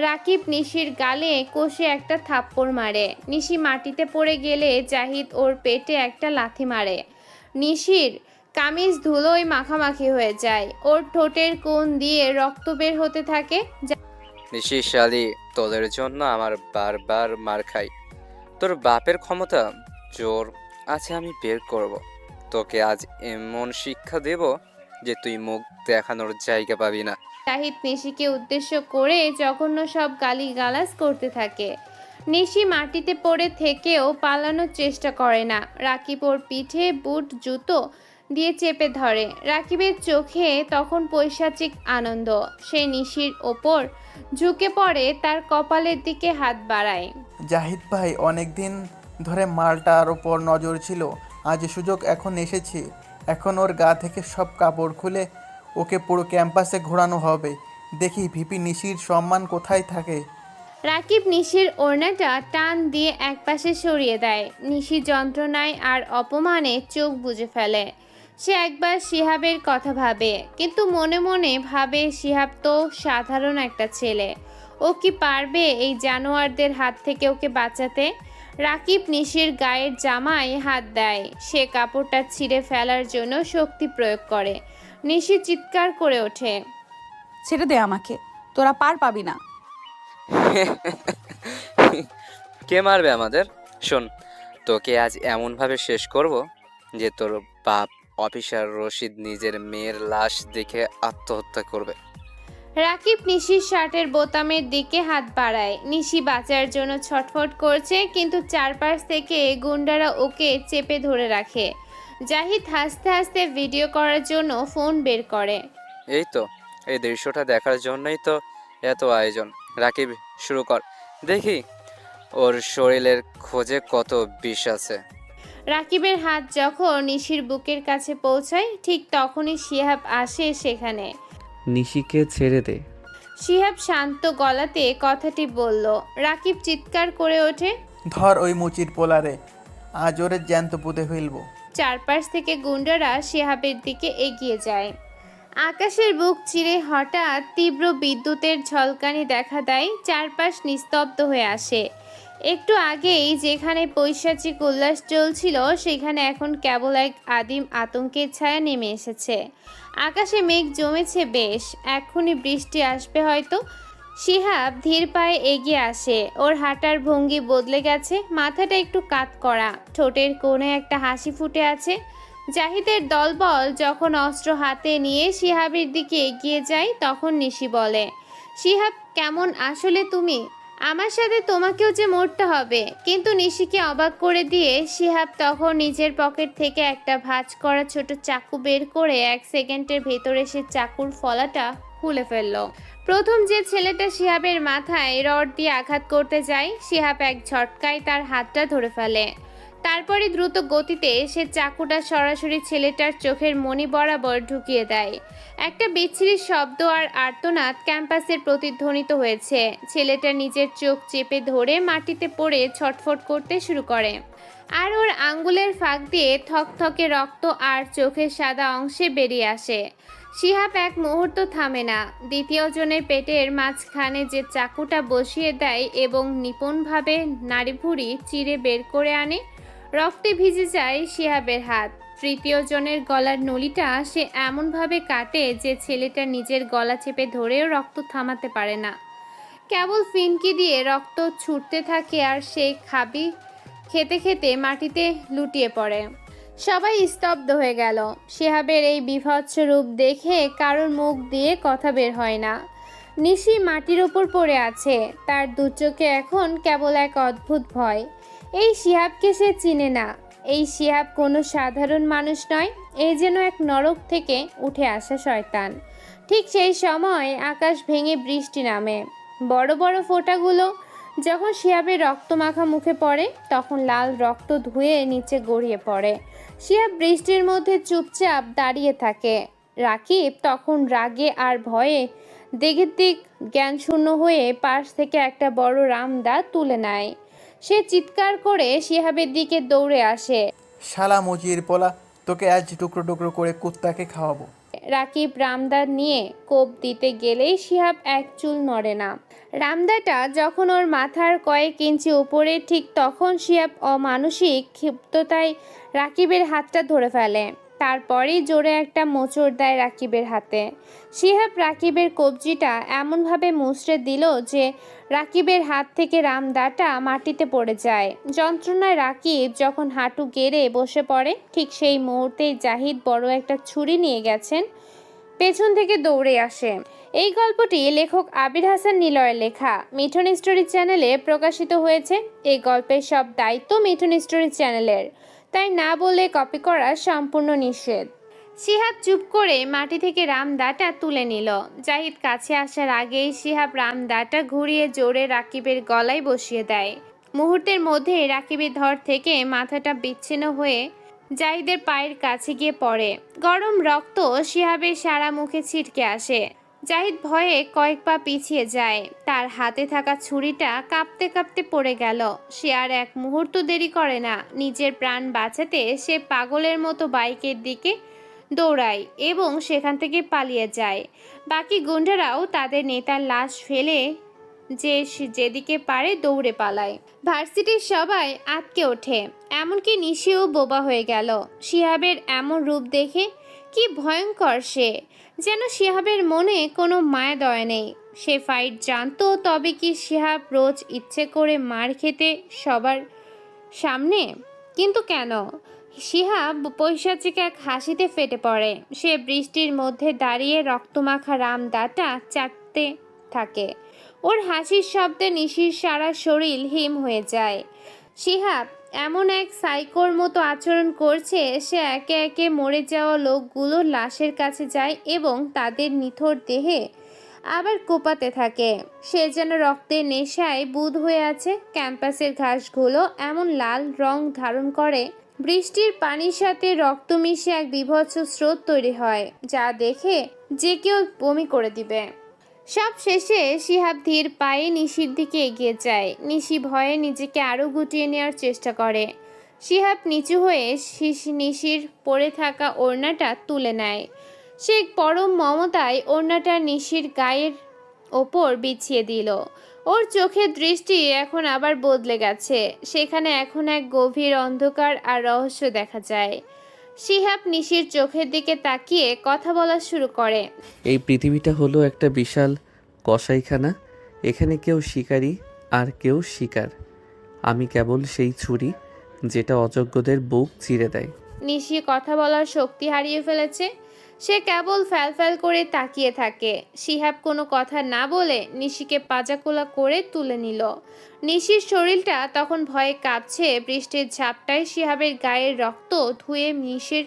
রাকিব নিশির গালে কষে একটা থাপ্পড় মারে। নিশি মাটিতে পড়ে গেলে জাহিদ ওর পেটে একটা লাথি মারে। নিশির কামিজ ধুলোয় মাখামাখি হয়ে যায়, ওর ঠোঁটের কোণ দিয়ে রক্ত বের হতে থাকে। নিশি শালি, তোদের জন্য আমার বারবার মার খাই। তোর বাপের ক্ষমতা জোর আছে, আমি বের করব। তোকে আজ এমন শিক্ষা দেব যে তুই মুখ দেখানোর জায়গা পাবি না। জাহিদ নিশিকে উদ্দেশ্য করে জঘন্য সব গালিগালাজ করতে থাকে। নিশি মাটিতে পড়ে থেকেও পালানোর চেষ্টা করে না। রাকিব ওর পিঠে বুট জুতো দিয়ে চেপে ধরে। রাকিবের চোখে তখন পৈশাচিক আনন্দ। সে নিশির ওপর ঝুঁকে পড়ে, তার কপালের দিকে হাত বাড়ায়। জাহিদ ভাই, অনেক দিন ধরে মালটার ওপর নজর ছিল, আজ সুযোগ এখন এসেছে। এখন ওর গা থেকে সব কাপড় খুলে ওকে পুরো ক্যাম্পাসে ঘোরানো হবে। দেখি ভিপি নিশির সম্মান কোথায় থাকে। রাকিব নিশির ওড়নাটা টান দিয়ে একপাশে সরিয়ে দেয়। নিশি যন্ত্রণায় আর অপমানে চোখ বুজে ফেলে। সে একবার শিহাবের কথা ভাবে, কিন্তু মনে মনে ভাবে শিহাব তো সাধারণ একটা ছেলে, ও কি পারবে এই জানোয়ারদের হাত থেকে ওকে বাঁচাতে। রাকিব নিশির গায়ের জামায় হাত দেয়। সে কাপড়টা ছিঁড়ে ফেলার জন্য শক্তি প্রয়োগ করে। নিশি চিৎকার করে ওঠে, ছেড়ে দে আমাকে, তোরা পার পাবি না। কে মারবে আমাদের? শোন, তোকে আজ এমনভাবে শেষ করব যে তোর বাপ অফিসার রশিদ নিজের মেয়ের লাশ দেখে আত্মহত্যা করবে। রাকিব নিশির শার্টের বোতামের দিকে হাত বাড়ায়। নিশি বাঁচার জন্য ছটফট করছে, কিন্তু চারপাশ থেকে গুন্ডারা ওকে চেপে ধরে রাখে। জাহিদ হাসতে হাসতে ভিডিও করার জন্য ফোন বের করে। এই তো, এই দৃশ্যটা দেখার জন্যই তো এত আয়োজন। রাকিব, শুরু কর, দেখি ওর শরীরের খোঁজে কত বিষ আছে। রাকিবের হাত যখন নিশির বুকের কাছে পৌঁছায়, ঠিক তখনই শিহাব আসে সেখানে। নিশিকে ছেড়ে দে। শিহাব শান্ত গলাতে কথাটি বলল। রাকিব চিৎকার করে ওঠে, ধর ওই মুচির পোলারে, আজ ওরে জ্যান্ত পুঁতে ফেলবো। চারপাশ থেকে গুন্ডারা শিহাবের দিকে এগিয়ে যায়। আকাশের বুক চিরে হঠাৎ তীব্র বিদ্যুতের ঝলকানি দেখা দেয়। চারপাশ নিস্তব্ধ হয়ে আসে। একটু আগেই যেখানে পৈশাচিক উল্লাস চলছিল, সেখানে এখন কেবল এক আদিম আতঙ্কের ছায়া নেমে এসেছে। আকাশে মেঘ জমেছে বেশ, এক্ষুনি বৃষ্টি আসবে হয়তো। শিহাব ধীর পায়ে এগিয়ে আসে। ওর হাঁটার ভঙ্গি বদলে গেছে, মাথাটা একটু কাত করা, ঠোঁটের কোণে একটা হাসি ফুটে আছে। জাহিদের দলবল যখন অস্ত্র হাতে নিয়ে শিহাবের দিকে এগিয়ে যায়, তখন নিশি বলে, শিহাব কেমন আসলে তুমি? আমার সাথে তোমাকেও যে মরতে হবে। কিন্তু নিশিকে অবাক করে দিয়ে শিহাব তখন নিজের পকেট থেকে একটা ভাঁজ করা ছোট চাকু বের করে 1 সেকেন্ডের ভেতরে সে চাকুর ফলাটা খুলে ফেলল। প্রথম যে ছেলেটা শিহাবের মাথায় রড দিয়ে আঘাত করতে যায়, শিহাব এক ঝটকায় তার হাতটা ধরে ফেলে। তারপরে দ্রুত গতিতে সে চাকুটা সরাসরি ছেলেটার চোখের মণি বরাবর ঢুকিয়ে দেয়। একটা বিচ্ছিরি শব্দ আর আর্তনাদ ক্যাম্পাসের প্রতিধ্বনিত হয়েছে। ছেলেটা নিজের চোখ চেপে ধরে মাটিতে পড়ে ছটফট করতে শুরু করে, আর ওর আঙ্গুলের ফাঁক দিয়ে থকথকে রক্ত আর চোখের সাদা অংশে বেরিয়ে আসে। শিহাব এক মুহূর্ত থামে না। দ্বিতীয় জনের পেটের মাঝখানে যে চাকুটা বসিয়ে দেয় এবং নিপুণভাবে নাড়িভুড়ি চিরে বের করে আনে। রক্তে ভিজে যায় শিহাবের হাত। তৃতীয় জনের গলার নলিটা সে এমনভাবে কাটে যে ছেলেটা নিজের গলা চেপে ধরেও রক্ত থামাতে পারে না। কেবল ফিনকি দিয়ে রক্ত ছুটতে থাকে, আর সে খাবি খেতে খেতে মাটিতে লুটিয়ে পড়ে। সবাই স্তব্ধ হয়ে গেল। শিহাবের এই বীভৎস রূপ দেখে কারোর মুখ দিয়ে কথা বের হয় না। নিশি মাটির ওপর পড়ে আছে, তার দু চোখে এখন কেবল এক অদ্ভুত ভয়। এই শিহাবকে সে চিনে না। এই শিহাব কোনো সাধারণ মানুষ নয়, এই যেন এক নরক থেকে উঠে আসা শয়তান। ঠিক সেই সময় আকাশ ভেঙে বৃষ্টি নামে। বড় বড় ফোঁটাগুলো যখন শিহাবের রক্তমাখা মুখে পড়ে, তখন লাল রক্ত ধুয়ে নিচে গড়িয়ে পড়ে। শিহাব বৃষ্টির মধ্যে চুপচাপ দাঁড়িয়ে থাকে। রাকিব তখন রাগে আর ভয়ে দিকের দিক জ্ঞানশূন্য হয়ে পাশ থেকে একটা বড় রামদা তুলে নেয়। সে চিৎকার করে শিহাবের দিকে দৌড়ে আসে। শালা মুচির পোলা, তোকে আজ টুকরো টুকরো করে কুত্তাকে খাওয়াবো। রাকিব রামদা নিয়ে কোপ দিতে গেলেই শিহাব এক চুল নড়ে না। রামদাটা যখন ওর মাথার কয়েক ইঞ্চি উপরে, ঠিক তখন শিহাব অমানসিক ক্ষিপ্ততায় রাকিবের হাতটা ধরে ফেলে। তারপরেই জোরে একটা মোচড় দেয় রাকিবের হাতে। শিহাব রাকিবের কবজিটা এমনভাবে মুচড়ে দিল যে রাকিবের হাত থেকে রামদাটা মাটিতে পড়ে যায়। যন্ত্রণায় রাকিব যখন হাঁটু গেড়ে বসে পড়ে, ঠিক সেই মুহূর্তেই জাহিদ বড় একটা ছুরি নিয়ে গেছেন পেছন থেকে দৌড়ে আসে। এই গল্পটি লেখক আবির হাসান নিলয়ের লেখা। মিঠুন স্টোরি চ্যানেলে প্রকাশিত হয়েছে। এই গল্পের সব দায়িত্ব মিঠুন স্টোরি চ্যানেলের, তাই না বলে কপি করা সম্পূর্ণ নিষেধ। শিহাব চুপ করে মাটি থেকে রামদাটা তুলে নিল। জাহিদ কাছে আসার আগেই শিহাব রামদাটা ঘুরিয়ে জোরে রাকিবের গলায় বসিয়ে দেয়। মুহূর্তের মধ্যে রাকিবের ধর থেকে মাথাটা বিচ্ছিন্ন হয়ে জাহিদের পায়ের কাছে গিয়ে পড়ে। গরম রক্ত শিহাবের সারা মুখে ছিটকে আসে। জাহিদ ভয়ে কয়েক পা পিছিয়ে যায়। তার হাতে থাকা ছুরিটা কাঁপতে কাঁপতে পড়ে গেল। সে আর এক মুহূর্ত দেরি করে না। নিজের প্রাণ বাঁচাতে সে পাগলের মতো বাইকের দিকে দৌড়ায় এবং সেখান থেকে পালিয়ে যায়। বাকি গুন্ডারাও তাদের নেতার লাশ ফেলে যেদিকে পারে দৌড়ে পালায়। ভার্সিটির সবাই আটকে ওঠে, এমনকি নিশিও বোবা হয়ে গেল। শিহাবের এমন রূপ দেখে কি ভয়ঙ্কর সে! যেন শিহাবের মনে কোনো মায়া দয়া নেই। সে ফাইট জানতো, তবে কি শিহাব রোজ ইচ্ছে করে মার খেতে সবার সামনে? কিন্তু কেন? শিহাব পৈশাচিক এক হাসিতে ফেটে পড়ে। সে বৃষ্টির মধ্যে দাঁড়িয়ে রক্তমাখা রামদাটা চাটতে থাকে। ওর হাসির শব্দে নিশির সারা শরীর হিম হয়ে যায়। শিহাব এমন এক সাইকোর মতো আচরণ করছে। সে একে একে মরে যাওয়া লোকগুলোর লাশের কাছে যায় এবং তাদের নিথর দেহে আবার কোপাতে থাকে। সে যেন রক্তের নেশায় বুঁদ হয়ে আছে। ক্যাম্পাসের ঘাসগুলো এমন লাল রং ধারণ করে, বৃষ্টির পানির সাথে রক্ত মিশে এক বীভৎস স্রোত তৈরি হয়, যা দেখে যে কেউ বমি করে দিবে। সব শেষে শিহাব ধীর পায়ে নিশির দিকে এগিয়ে যায়। নিশি ভয়ে নিজেকে আরও গুটিয়ে নেওয়ার চেষ্টা করে। শিহাব নিচু হয়ে নিশির পড়ে থাকা ওড়নাটা তুলে নেয়। সে পরম মমতায় ওড়নাটা নিশির গায়ের ওপর বিছিয়ে দিল। ওর চোখের দৃষ্টি এখন আবার বদলে গেছে। সেখানে এখন এক গভীর অন্ধকার আর রহস্য দেখা যায়। শিহাব নিশির চোখের দিকে তাকিয়ে কথা বলা শুরু করে। এই পৃথিবীটা হলো একটা বিশাল কসাইখানা। এখানে কেউ শিকারী আর কেউ শিকার। আমি কেবল সেই ছুরি যেটা অযোগ্যদের বুক চিরে দেয়। নিশি কথা বলার শক্তি হারিয়ে ফেলেছে। সে কেবল ফ্যালফ্যাল করে তাকিয়ে থাকে। শিহাব কোনো কথা না বলে নিশিকে পাজাকোলা করে তুলে নিল। নিশির শরীরটা তখন ভয়ে কাঁপছে। বৃষ্টির ঝাপটায় শিহাবের গায়ের রক্ত ধুয়ে নিশির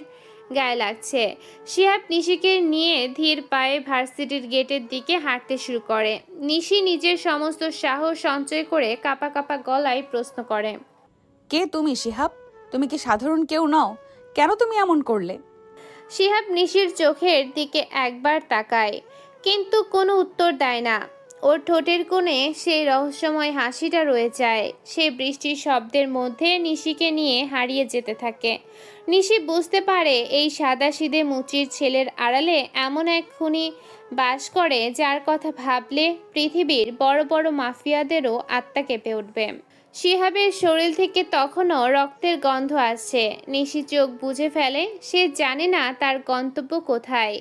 গায়ে লাগছে। শিহাব নিশিকে নিয়ে ধীর পায়ে ভার্সিটির গেটের দিকে হাঁটতে শুরু করে। নিশি নিজের সমস্ত সাহস সঞ্চয় করে কাঁপা কাঁপা গলায় প্রশ্ন করে, কে তুমি শিহাব? তুমি কি সাধারণ কেউ নও? কেন তুমি এমন করলে? শিহাব নিশির চোখের দিকে একবার তাকায়, কিন্তু কোনো উত্তর দেয় না। ওর ঠোঁটের কোণে সেই রহস্যময় হাসিটা রয়ে যায়। সে বৃষ্টির শব্দের মধ্যে নিশিকে নিয়ে হারিয়ে যেতে থাকে। নিশি বুঝতে পারে এই সাদাসিধে মুচির ছেলের আড়ালে এমন এক খুনি বাস করে, যার কথা ভাবলে পৃথিবীর বড় বড় মাফিয়াদেরও আত্মা কেঁপে উঠবে। শিহাবের শরীর থেকে তখনও রক্তের গন্ধ আসছে। নিশি চোখ বুজে ফেলে। সে জানে না তার গন্তব্য কোথায়,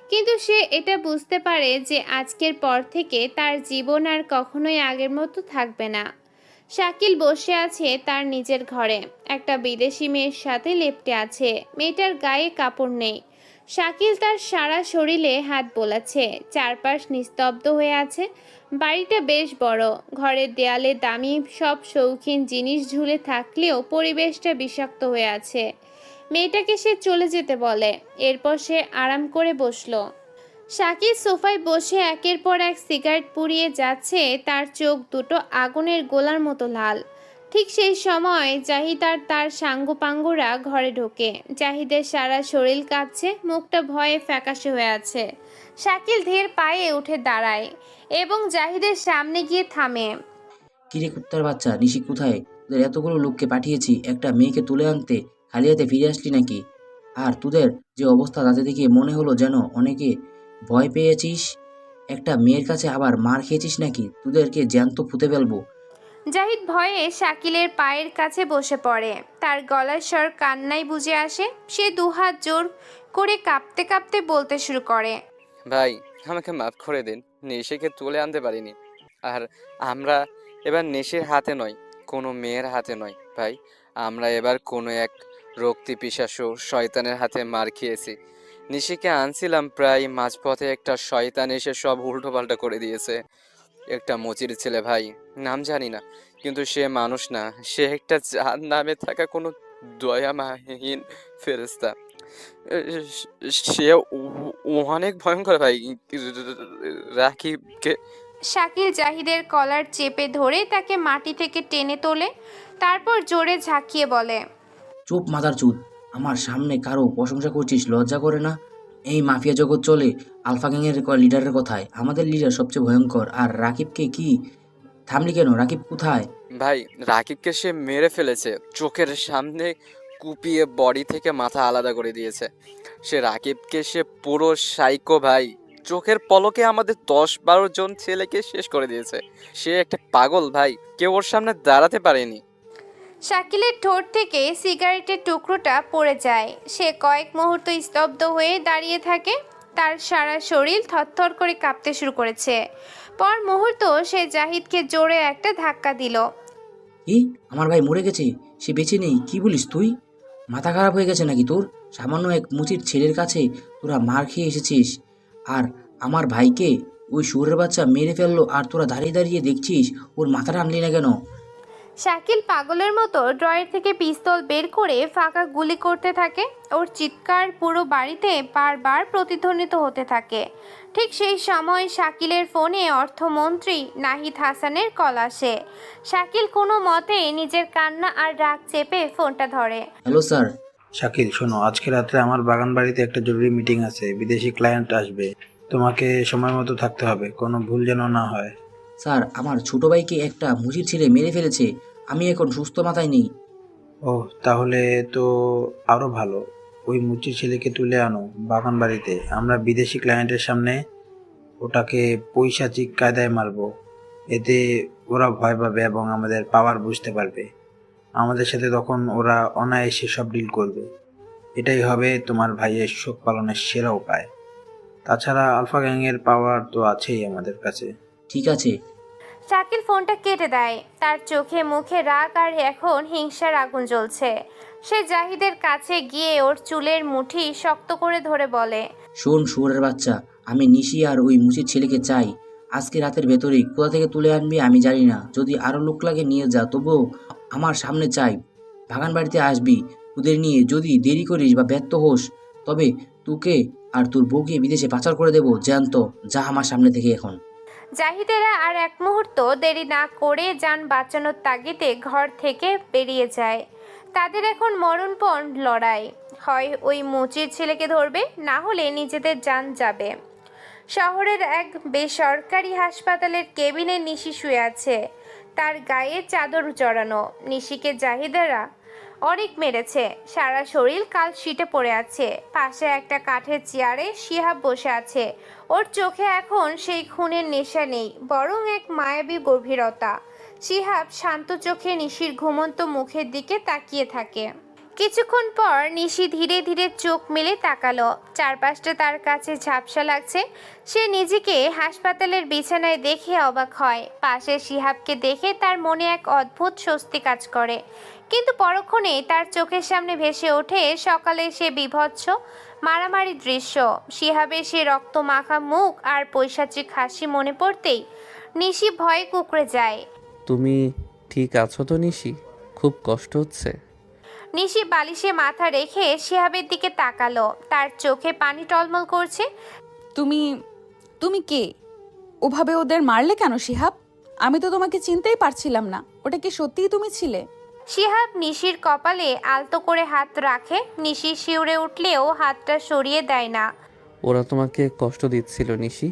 কিন্তু সে এটা বুঝতে পারে যে আজকের পর থেকে তার জীবন আর কখনোই আগের মতো থাকবে না। শাকিল বসে আছে তার নিজের ঘরে। একটা বিদেশি মেয়ের সাথে লেপ্টে আছে। মেয়েটার গায়ে কাপড় নেই। শাকিল তার সারা শরীরে হাত বোলাচ্ছে। চারপাশ নিস্তব্ধ হয়ে আছে। বাড়িটা বেশ বড়। ঘরের দেয়ালে দামি সব শৌখিন জিনিস ঝুলে থাকলেও পরিবেশটা বিষাক্ত হয়ে আছে। মেয়েটাকে সে চলে যেতে বলে। এরপর সে আরাম করে বসলো। শাকিল সোফায় বসে একের পর এক সিগারেট পুড়িয়ে যাচ্ছে। তার চোখ দুটো আগুনের গোলার মতো লাল। ঠিক সেই সময় জাহিদ আর তার সাঙ্গপাঙ্গরা ঘরে ঢোকে। জাহিদের সারা শরীর কাঁপছে, মুখটা ভয়ে ফ্যাকাশে হয়ে আছে। শাকিল ধীর পায়ে উঠে দাঁড়ায় এবং জাহিদের সামনে গিয়ে থামে। কিরে কুত্তার বাচ্চা, নিশি কোথায়? তোদের এতগুলো লোককে পাঠিয়েছি একটা মেয়েকে তুলে আনতে, খালি হাতে ফিরে আসলি নাকি? আর তোদের যে অবস্থা তাতে দেখে মনে হলো যেন অনেকে ভয় পেয়েছিস। একটা মেয়ের কাছে আবার মার খেয়েছিস নাকি? তোদেরকে জ্যান্ত পুঁতে ফেলবো। জাহিদ ভয়ে শাকিলের পায়ের কাছে বসে পড়ে। তার গলার স্বর কান্নায় বুঝে আসে। সে দুহাত জোর করে কাঁপতে কাঁপতে বলতে শুরু করে, ভাই আমাকে মাফ করে দিন, নিশিকে তুলে আনতে পারিনি। আর আমরা এবার নিশির হাতে নয়, কোনো মেয়ের হাতে নয় ভাই, আমরা এবার কোনো এক রক্তি পিশাচু শয়তানের হাতে মার খেয়েছি। নিশিকে আনছিলাম প্রায় মাঝপথে একটা শয়তান এসে সব উল্টোপাল্টা করে দিয়েছে। একটা মুচির ছেলে ভাই, নাম জানি না, কিন্তু সে মানুষ না, সে একটা যার নামে থাকা কোনো দয়ামাহীন ফেরেশতা। সে অনেক ভয়ঙ্কর ভাই। রাকিবকে শাকিল জাহিদের কলার চেপে ধরে তাকে মাটি থেকে টেনে তোলে। তারপর জোরে ঝাঁকিয়ে বলে, চুপ মাদার চুদ, আমার সামনে কারো প্রশংসা করছিস, লজ্জা করে না? এই মাফিয়া জগৎ চলে আলফা গ্যাংয়ের লিডারের কথায়। আমাদের লিডার সবচেয়ে ভয়ঙ্কর। আর রাকিবকে কি থামলি কেন? রাকিব কোথায়? ভাই, রাকিবকে সে মেরে ফেলেছে, চোখের সামনে কুপিয়ে বডি থেকে মাথা আলাদা করে দিয়েছে। রাকিবকে সে পুরো সাইকো ভাই, চোখের পলকে আমাদের 10-12 জন ছেলেকে শেষ করে দিয়েছে। সে একটা পাগল ভাই, কেউ ওর সামনে দাঁড়াতে পারেনি। শাকিলের ঠোঁট থেকে সিগারেটের টুকরোটা পড়ে যায়। সে কয়েক মুহূর্ত স্তব্ধ হয়ে দাঁড়িয়ে থাকে। তার সারা শরীর থরথর করে কাঁপতে শুরু করেছে। পর মুহূর্ত সে জাহিদকে জোরে একটা ধাক্কা দিল। কি? আমার ভাই মরে গেছে? সে বেঁচে নেই? কি বলিস তুই? মাথা খারাপ হয়ে গেছে নাকি তোর? সামান্য এক মুচির ছেলের কাছে তোরা মার খেয়ে এসেছিস, আর আমার ভাইকে ওই শুয়োরের বাচ্চা মেরে ফেললো, আর তোরা দাঁড়িয়ে দাঁড়িয়ে দেখছিস? ওর মাথাটা আনলি না কেন? শাকিল পাগলের মতো ড্রয়ার থেকে পিস্তল বের করে ফাঁকা গুলি করতে থাকে। ওর চিৎকার পুরো বাড়িতে বারবার প্রতিধ্বনিত হতে থাকে। ঠিক সেই সময় শাকিলের ফোনে অর্থমন্ত্রী নাহিদ হাসানের কল আসে। শাকিল কোনো মতে নিজের কান্না আর রাগ চেপে ফোনটা ধরে। Hello sir. শাকিল শোনো, আজকে রাত্রে আমার বাগান বাড়িতে একটা জরুরি মিটিং আছে, বিদেশি ক্লায়েন্ট আসবে, তোমাকে সময় মতো থাকতে হবে, কোনো ভুল যেন না হয়। স্যার, আমার ছোট ভাইকে একটা মুচির ছেলে মেরে ফেলেছে, আমি এখন সুস্থ মাথায় নেই। ও, তাহলে তো আরো ভালো। ওই মুচির ছেলেকে তুলে আনো বাগান বাড়িতে, আমরা বিদেশি ক্লায়েন্টের সামনে ওটাকে পৈশাচিক কায়দায় মারবো। এতে ওরা ভয় পাবে এবং আমাদের পাওয়ার বুঝতে পারবে। আমাদের সাথে তখন ওরা অনায়াসে সব ডিল করবে। এটাই হবে তোমার ভাইয়ের শোক পালনের সেরা উপায়। তাছাড়া আলফা গ্যাংয়ের পাওয়ার তো আছেই আমাদের কাছে। ঠিক আছে। শাকিল ফোনটা কেটে দেয়। তার চোখে মুখে রাগ আর এখন হিংসার আগুন জ্বলছে। সে জাহিদের কাছে গিয়ে ওর চুলের মুঠি শক্ত করে ধরে বলে, শোন শুয়োরের বাচ্চা, আমি নিশি আর ওই মুচির ছেলেকে চাই। আজকে রাতের ভেতরেই কোথা থেকে তুলে আনবি আমি জানি না, যদি আরো লোক লাগে নিয়ে যা, তবুও আমার সামনে চাই। বাগান বাড়িতে আসবি ওদের নিয়ে। যদি দেরি করিস বা ব্যর্থ হোস, তবে তোকে আর তোর বউকে বিদেশে পাচার করে দেবো জ্যান্ত। যা আমার সামনে থেকে এখন। জাহিদেরা আর এক মুহূর্ত দেরি না করে যান বাঁচানোর তাগিদে ঘর থেকে বেরিয়ে যায়। তাদের এখন মরণপণ লড়াই, হয় ওই মুচির ছেলেকে ধরবে, না হলে নিজেদের জান যাবে। শহরের এক বেসরকারি হাসপাতালের কেবিনে নিশি শুয়ে আছে। তার গায়ে চাদর জড়ানো। নিশিকে জাহিদেরা অনেক মেরেছে, সারা শরীর কাল শীটে পড়ে আছে। পাশে একটা কাঠের চেয়ারে শিহাব বসে আছে। ওর চোখে এখন সেই খুনের নেশা নেই, বরং এক মায়াবী গভীরতা। শিহাব শান্ত চোখে নিশির ঘুমন্ত মুখের দিকে তাকিয়ে থাকে। কিছুক্ষণ পর নিশি ধীরে ধীরে চোখ মেলে তাকালো। চারপাশটা তার কাছে ঝাপসা লাগছে। সে নিজেকে হাসপাতালের বিছানায় দেখে অবাক হয়। পাশে শিহাবকে দেখে তার মনে এক অদ্ভুত স্বস্তি কাজ করে। কিন্তু পরক্ষণেই তার চোখের সামনে ভেসে ওঠে সকালে সে বীভৎস মারামারি দৃশ্য। শিহাবের সে রক্ত মাখা মুখ আর পৈশাচিক হাসি মনে পড়তেই নিশি ভয়ে কুঁকড়ে যায়। তুমি ঠিক আছো তো নিশি? খুব কষ্ট হচ্ছে? নিশি বালিশে মাথা রেখে শিহাবের দিকে তাকালো। তার চোখে পানি টলমল করছে। তুমি তুমি কে? ওভাবে ওদের মারলে কেন শিহাব? আমি তো তোমাকে চিনতেই পারছিলাম না। ওটা কি সত্যিই তুমি ছিলে? শিহাব নিশির কপালে আলতো করে হাত রাখে। নিশি শিউরে উঠলেও হাতটা সরিয়ে দেয় না। ওরা তোমাকে কষ্ট দিচ্ছিল নিশি।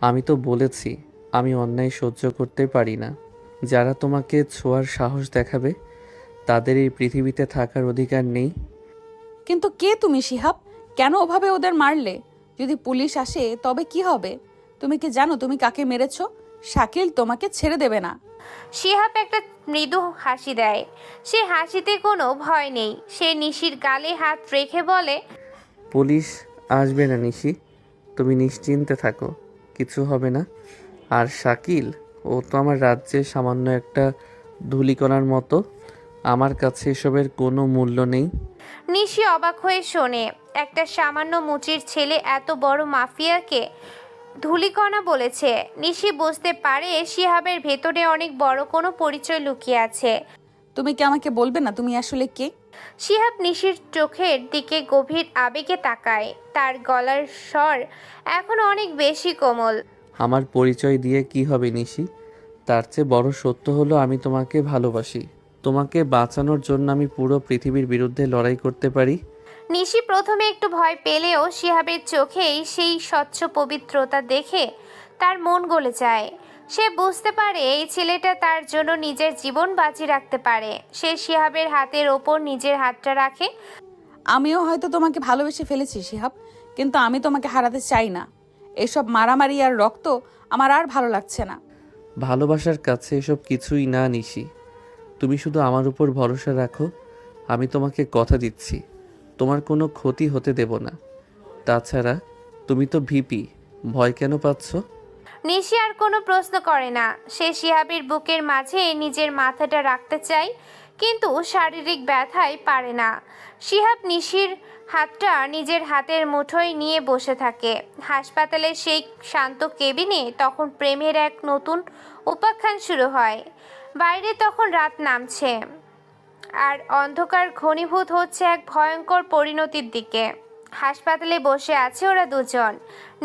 আমি তো বলেছি আমি অন্যায় সহ্য করতে পারি না। যারা তোমাকে ছোঁয়ার সাহস দেখাবে তাদের এই পৃথিবীতে থাকার অধিকার নেই। কিন্তু কে তুমি শিহাব? কেন ওভাবে ওদের মারলে? যদি পুলিশ আসে তবে কি হবে? তুমি কি জানো তুমি কাকে মেরেছো? শাকিল তোমাকে ছেড়ে দেবে না। শিহাব একটা মৃদু হাসি দেয়। সে হাসিতে কোনো ভয় নেই। সে নিশির গালে হাত রেখে বলে, পুলিশ আসবে না নিশি, তুমি নিশ্চিন্তে থাকো, কিছু হবে না। আর শাকিল, ও তো আমার রাজ্যের সামান্য একটা ধূলিকণার মতো। আমার কাছে এসবের কোনো মূল্য নেই। নিশি অবাক হয়ে শোনে একটা সামান্য মুচির ছেলে এত বড় মাফিয়াকে ধূলিকণা বলেছে। নিশি বুঝতে পারে শিহাবের ভেতরে অনেক বড় কোনো পরিচয় লুকিয়ে আছে। তুমি কি আমাকে বলবে না তুমি আসলে কে? শিহাব নিশির চোখের দিকে গভীর আবেগে তাকায়। তার গলার স্বর এখন অনেক বেশি কোমল। আমার পরিচয় দিয়ে কি হবে নিশি? তার চেয়ে বড় সত্য হলো আমি তোমাকে ভালোবাসি। তোমাকে বাঁচানোর জন্য আমি পুরো পৃথিবীর বিরুদ্ধে লড়াই করতে পারি। নিশি প্রথমে একটু ভয় পেলেও শিহাবের চোখেই সেই স্বচ্ছ পবিত্রতা দেখে তার মন গলে যায়। সে বুঝতে পারে এই ছেলেটা তার জন্য নিজের জীবন বাজি রাখতে পারে। সে শিহাবের হাতের ওপর নিজের হাতটা রাখে। আমিও হয়তো তোমাকে ভালোবেসে ফেলেছি শিহাব, কিন্তু আমি তোমাকে হারাতে চাই না। এসব মারামারি আর রক্ত আমার আর ভালো লাগছে না। ভালোবাসার কাছে এসব কিছুই না নিশি। তুমি শুধু আমার উপর ভরসা রাখো। আমি তোমাকে কথা দিচ্ছি তোমার কোনো ক্ষতি হতে দেব না। তাছাড়া তুমি তো ভিপি, ভয় কেন পাচ্ছ? নিশি আর কোনো প্রশ্ন করে না। সে শিহাবের বুকের মাঝে নিজের মাথাটা রাখতে চায়, কিন্তু শারীরিক ব্যথায় পারে না। শিহাব নিশির হাতটা নিজের হাতের মুঠোয় নিয়ে বসে থাকে। হাসপাতালের সেই শান্ত কেবিনে তখন প্রেমের এক নতুন উপাখ্যান শুরু হয়। বাইরে তখন রাত নামছে আর অন্ধকার ঘনীভূত হচ্ছে এক ভয়ঙ্কর পরিণতির দিকে। হাসপাতালে বসে আছে ওরা দুজন।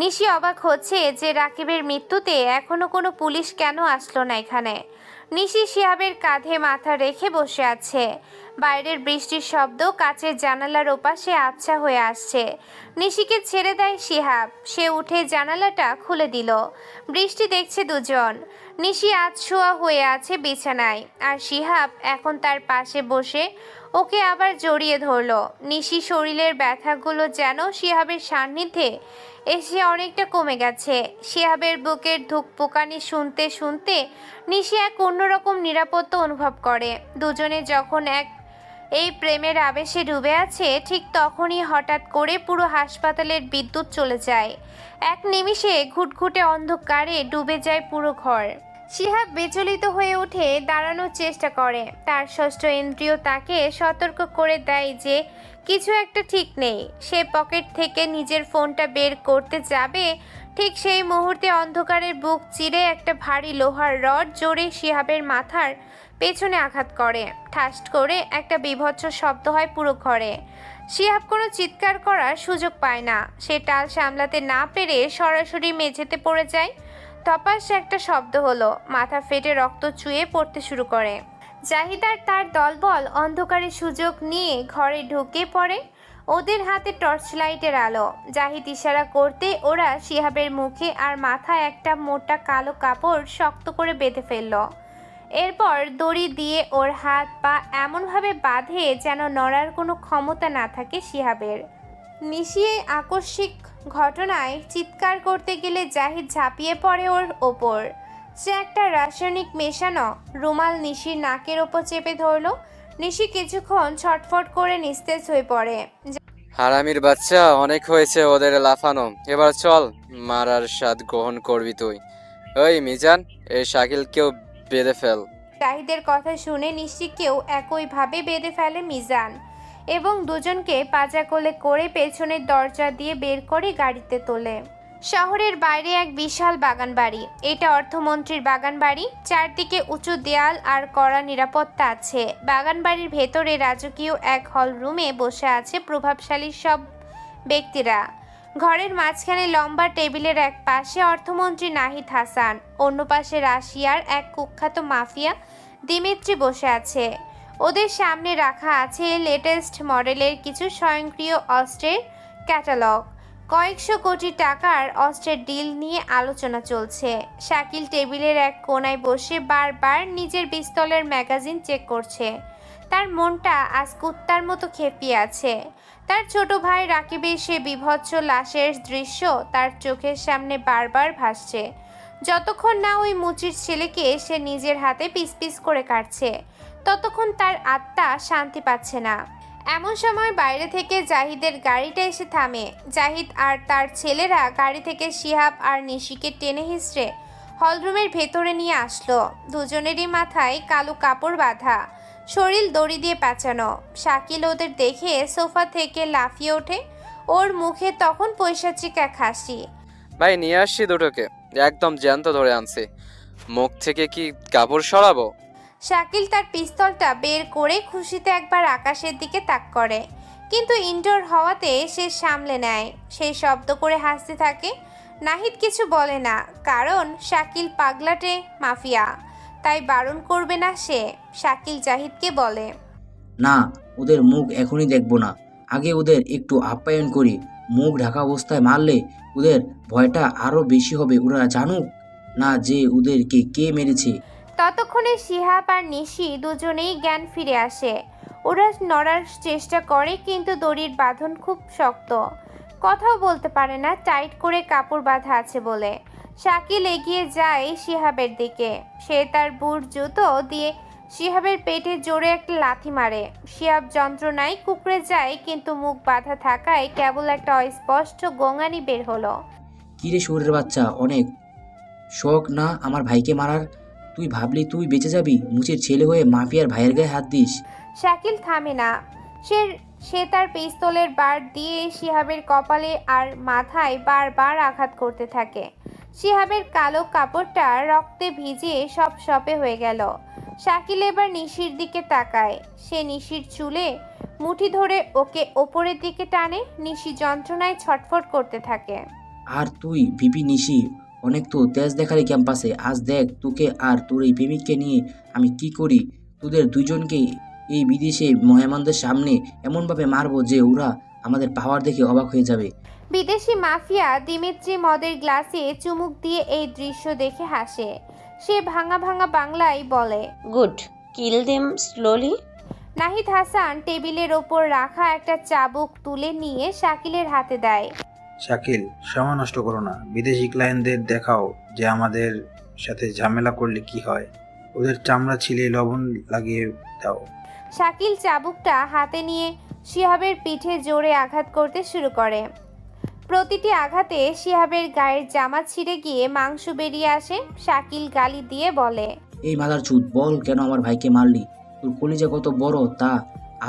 নিশি অবাক হচ্ছে যে রাকিবের মৃত্যুতে এখনো কোনো পুলিশ কেন আসলো না এখানে। নিশি শিহাবের কাঁধে মাথা রেখে বসে আছে। বাইরের বৃষ্টির শব্দ কাচের জানালার ওপাশে আবছা হয়ে আসছে। নিশিকে ছেড়ে দেয় শিহাব। সে উঠে জানালাটা খুলে দিল। বৃষ্টি দেখছে দুজন। নিশি আধশোয়া হয়ে আছে বিছানায়, আর শিহাব এখন তার পাশে বসে ওকে আবার জড়িয়ে ধরলো। নিশি শরীরের ব্যথাগুলো যেন শিহাবের সান্নিধ্যে এসে অনেকটা কমে গেছে। শিহাবের বুকের ধুকপুকানি শুনতে শুনতে নিশি এক অন্যরকম নিরাপত্তা অনুভব করে। দুজনে যখন এই প্রেমের আবেশে ডুবে আছে, ঠিক তখনই হঠাৎ করে পুরো হাসপাতালের বিদ্যুৎ চলে যায়। এক নিমিষে ঘুটঘুটে অন্ধকারে ডুবে যায় পুরো ঘর। শিহাব বিচলিত হয়ে উঠে দাঁড়ানোর চেষ্টা করে। তার ষষ্ঠ ইন্দ্রিয় তাকে সতর্ক করে দেয় যে কিছু একটা ঠিক নেই। সে পকেট থেকে নিজের ফোনটা বের করতে যাবে, ঠিক সেই মুহূর্তে অন্ধকারের বুক চিরে একটা ভারী লোহার রড জোরে শিহাবের মাথার পেছনে আঘাত করে। ঠাস করে একটা বীভৎস শব্দ হয় পুরো ঘরে। শিহাব কোনো চিৎকার করার সুযোগ পায় না। সে টাল সামলাতে না পেরে সরাসরি মেঝেতে পড়ে যায়। ধপাস একটা শব্দ হলো, মাথা ফেটে রক্ত চুয়ে পড়তে শুরু করে। জাহিদ আর তার দলবল অন্ধকারে সুযোগ নিয়ে ঘরে ঢুকে পড়ে। ওদের হাতে টর্চ লাইটের আলো। জাহিদ ইশারা করতে ওরা শিহাবের মুখে আর মাথায় একটা মোটা কালো কাপড় শক্ত করে বেঁধে ফেলল। এরপর দড়ি দিয়ে ওর হাত পা এমনভাবে বাঁধে যেন নড়ার কোনো ক্ষমতা না থাকে শিহাবের। নিশি এই আকস্মিক ঘটনায় চিৎকার করতে গেলে জাহিদ ঝাঁপিয়ে পড়ে ওর ওপর। সে একটা রাসায়নিক মেশানো রুমাল নিশির নাকের ওপর চেপে ধরল। নিশি কিছুক্ষণ ছটফট করে নিস্তেজ হয়ে পড়ে। হারামির বাচ্চা, অনেক হয়েছে ওদের লাফানো, এবার চল মারার স্বাদ গ্রহণ করবি তুই। ওই মিজান, এই শাকিলকেও বেঁধে ফেল। জাহিদের কথা শুনে নিশিকেও একইভাবে বেঁধে ফেলে মিজান এবং দুজনকে পাজা কোলে করে পেছনের দরজা দিয়ে বের করে গাড়িতে তোলে। শহরের বাইরে এক বিশাল বাগান বাড়ি। এটা অর্থমন্ত্রীর বাগান বাড়ি। চারদিকে উঁচু দেয়াল আর কড়া নিরাপত্তা আছে। বাগান বাড়ির ভেতরে রাজকীয় এক হল রুমে বসে আছে প্রভাবশালী সব ব্যক্তিরা। ঘরের মাঝখানে লম্বা টেবিলের এক পাশে অর্থমন্ত্রী নাহিদ হাসান, অন্য পাশে রাশিয়ার এক কুখ্যাত মাফিয়া দিমিত্রি বসে আছে। ওদের সামনে রাখা আছে লেটেস্ট মডেলের কিছু স্বয়ংক্রিয় অস্ত্রের ক্যাটালগ। কয়েকশো কোটি টাকার অস্ত্রের ডিল নিয়ে আলোচনা চলছে। শাকিল টেবিলের এক কোণায় বসে বারবার নিজের পিস্তলের ম্যাগাজিন চেক করছে। তার মনটা আজ কুত্তার মতো খেপিয়ে আছে। তার ছোট ভাই রাকিবের সে বীভৎস লাশের দৃশ্য তার চোখের সামনে বারবার ভাসছে। যতক্ষণ না ওই মুচির ছেলেকে সে নিজের হাতে পিস পিস করে কাটছে, ততক্ষণ তার আত্মা শান্তি পাচ্ছে না। এমন সময় বাইরে থেকে জাহিদের গাড়িটা এসে থামে। জাহিদ আর তার ছেলেরা গাড়ি থেকে শিহাব আর নিশিকে টেনে হিঁচড়ে হলরুমের ভেতরে নিয়ে আসলো। দুজনেরই মাথায় কালো কাপড় বাঁধা, শরীর দড়ি দিয়ে পেঁচানো। শাকিল ওদের দেখে সোফা থেকে লাফিয়ে ওঠে। ওর মুখে তখন পৈশাচিক এক হাসি। ভাই নিয়ে আসছি দুটোকে, একদম জ্যান্ত ধরে আনছি। মুখ থেকে কি কাপড় সরাবো? শাকিল তার পিস্তলটা বের করে খুশিতে একবার আকাশের দিকে তাক করে, কিন্তু ইনডোর হওয়াতে সে সামলে নেয়। সেই শব্দ করে হাসতে থাকে। নাহিদ কিছু বলে না, কারণ শাকিল পাগলাটে মাফিয়া, তাই বারণ করবে না সে। শাকিল জাহিদকে বলে, না, ওদের মুখ এখনই দেখবো না, আগে ওদের একটু আপ্যায়ন করি। মুখ ঢাকা অবস্থায় মারলে ওদের ভয়টা আরো বেশি হবে। ওরা জানুক না যে ওদেরকে কে মেরেছে। ততক্ষণে শিহাব আর নিশি দুজনেই জ্ঞান ফিরে আসে। ওরা নড়ার চেষ্টা করে, কিন্তু দড়ির বাঁধন খুব শক্ত, কথাও বলতে পারে না, টাইট করে কাপড় বাঁধা আছে বলে। শাকিল এগিয়ে যায় শিহাবের দিকে। সে তার বুট জুতো দিয়ে শিহাবের পেটে জোরে একটা লাথি মারে। শিহাব যন্ত্রণায় কুঁকড়ে যায়, কিন্তু মুখ বাঁধা থাকায় কেবল একটা অস্পষ্ট গোঙানি বের হলো। কিরে শহরের বাচ্চা, অনেক শখ না আমার ভাইকে মারার? তুই ভাবলি তুই বেঁচে যাবি? মুচির ছেলে হয়ে মাফিয়ার ভাইয়ের গায়ে হাত দিস? শাকিল থামে না। সে তার পিস্তলের বার দিয়ে শিহাবের কপালে আর মাথায় বারবার আঘাত করতে থাকে। শিহাবের কালো কাপড়টা রক্তে ভিজিয়ে সব সপে হয়ে গেল। শাকিল এবার নিশির দিকে তাকায়। সে নিশির চুলে মুঠি ধরে ওকে ওপরের দিকে টানে। নিশি যন্ত্রণায় ছটফট করতে থাকে। আর তুই ভিপি নিশি, অনেক তো তেজ দেখালি ক্যাম্পাসে। আজ দেখ তোকে আর তোর এই প্রেমিককে নিয়ে আমি কি করি। তোদের দুইজনকে এই বিদেশে মেহমানদের সামনে এমনভাবে মারবো যে ওরা আমাদের পাওয়ার দেখে অবাক হয়ে যাবে। বিদেশি মাফিয়া দিমিত্রি মদের গ্লাসে চুমুক দিয়ে এই দৃশ্য দেখে হাসে। সে ভাঙা ভাঙা বাংলায় বলে, গুড, কিল দেম স্লোলি। নাহিদ হাসান টেবিলের ওপর রাখা একটা চাবুক তুলে নিয়ে শাকিলের হাতে দেয়। শাকিল, সময় নষ্ট করো না, বিদেশি ক্লায়েন্টদের দেখাও যে আমাদের সাথে ঝামেলা করলে কি হয়। ওদের চামড়া ছিলে লবণ লাগিয়ে দাও। শাকিল চাবুকটা হাতে নিয়ে শিহাবের পিঠে জোরে আঘাত করতে শুরু করে। প্রতিটি আঘাতে শিহাবের গায়ের জামা ছিঁড়ে গিয়ে মাংস বেরিয়ে আসে। শাকিল গালি দিয়ে বলে, এই মাদারচুদ, বল কেন আমার ভাইকে মারলি? তোর কলিজা কত বড় তা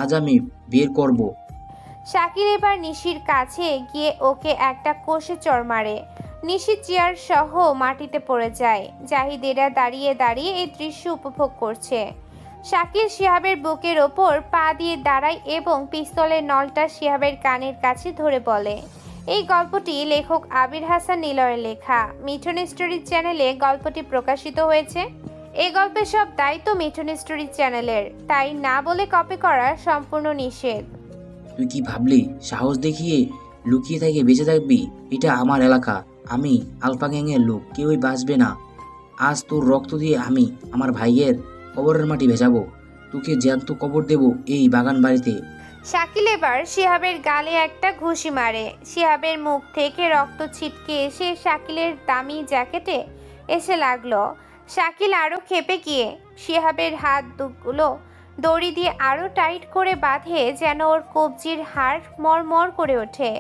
আজ আমি বের করব। শাকিল এবার নিশির কাছে গিয়ে ওকে একটা কষে চড় মারে। নিশি চেয়ার সহ মাটিতে পড়ে যায়। জাহিদেরা দাঁড়িয়ে দাঁড়িয়ে এই দৃশ্য উপভোগ করছে। শাকিল শিহাবের বুকের ওপর পা দিয়ে দাঁড়ায় এবং পিস্তলের নলটা শিহাবের কানের কাছে ধরে বলে। এই গল্পটি লেখক আবির হাসান নিলয়ের লেখা। মিঠুন স্টোরি চ্যানেলে গল্পটি প্রকাশিত হয়েছে। এই গল্পের সব দায়িত্ব মিঠুন স্টোরি চ্যানেলের, তাই না বলে কপি করা সম্পূর্ণ নিষেধ। তুই কি ভাবলি সাহস দেখিয়ে লুকিয়ে থেকে বেঁচে থাকবি? এটা আমার এলাকা, আমি আলফা গ্যাংয়ের লোক, কেউই বাঁচবে না। আজ তোর রক্ত দিয়ে আমি আমার ভাইয়ের কবরের মাটি ভেজাবো। তোকে জ্যান্ত কবর দেব এই বাগান বাড়িতে। শাকিল এবার শিহাবের গালে একটা ঘুষি মারে। শিহাবের মুখ থেকে রক্ত ছিটকে এসে শাকিলের দামি জ্যাকেটে এসে লাগলো। শাকিল আরো ক্ষেপে গিয়ে শিহাবের হাত দুগুলো দড়ি দিয়ে আরো টাইট করে বাঁধে, যেন ওর কবজির হাড় মরমর করে ওঠে।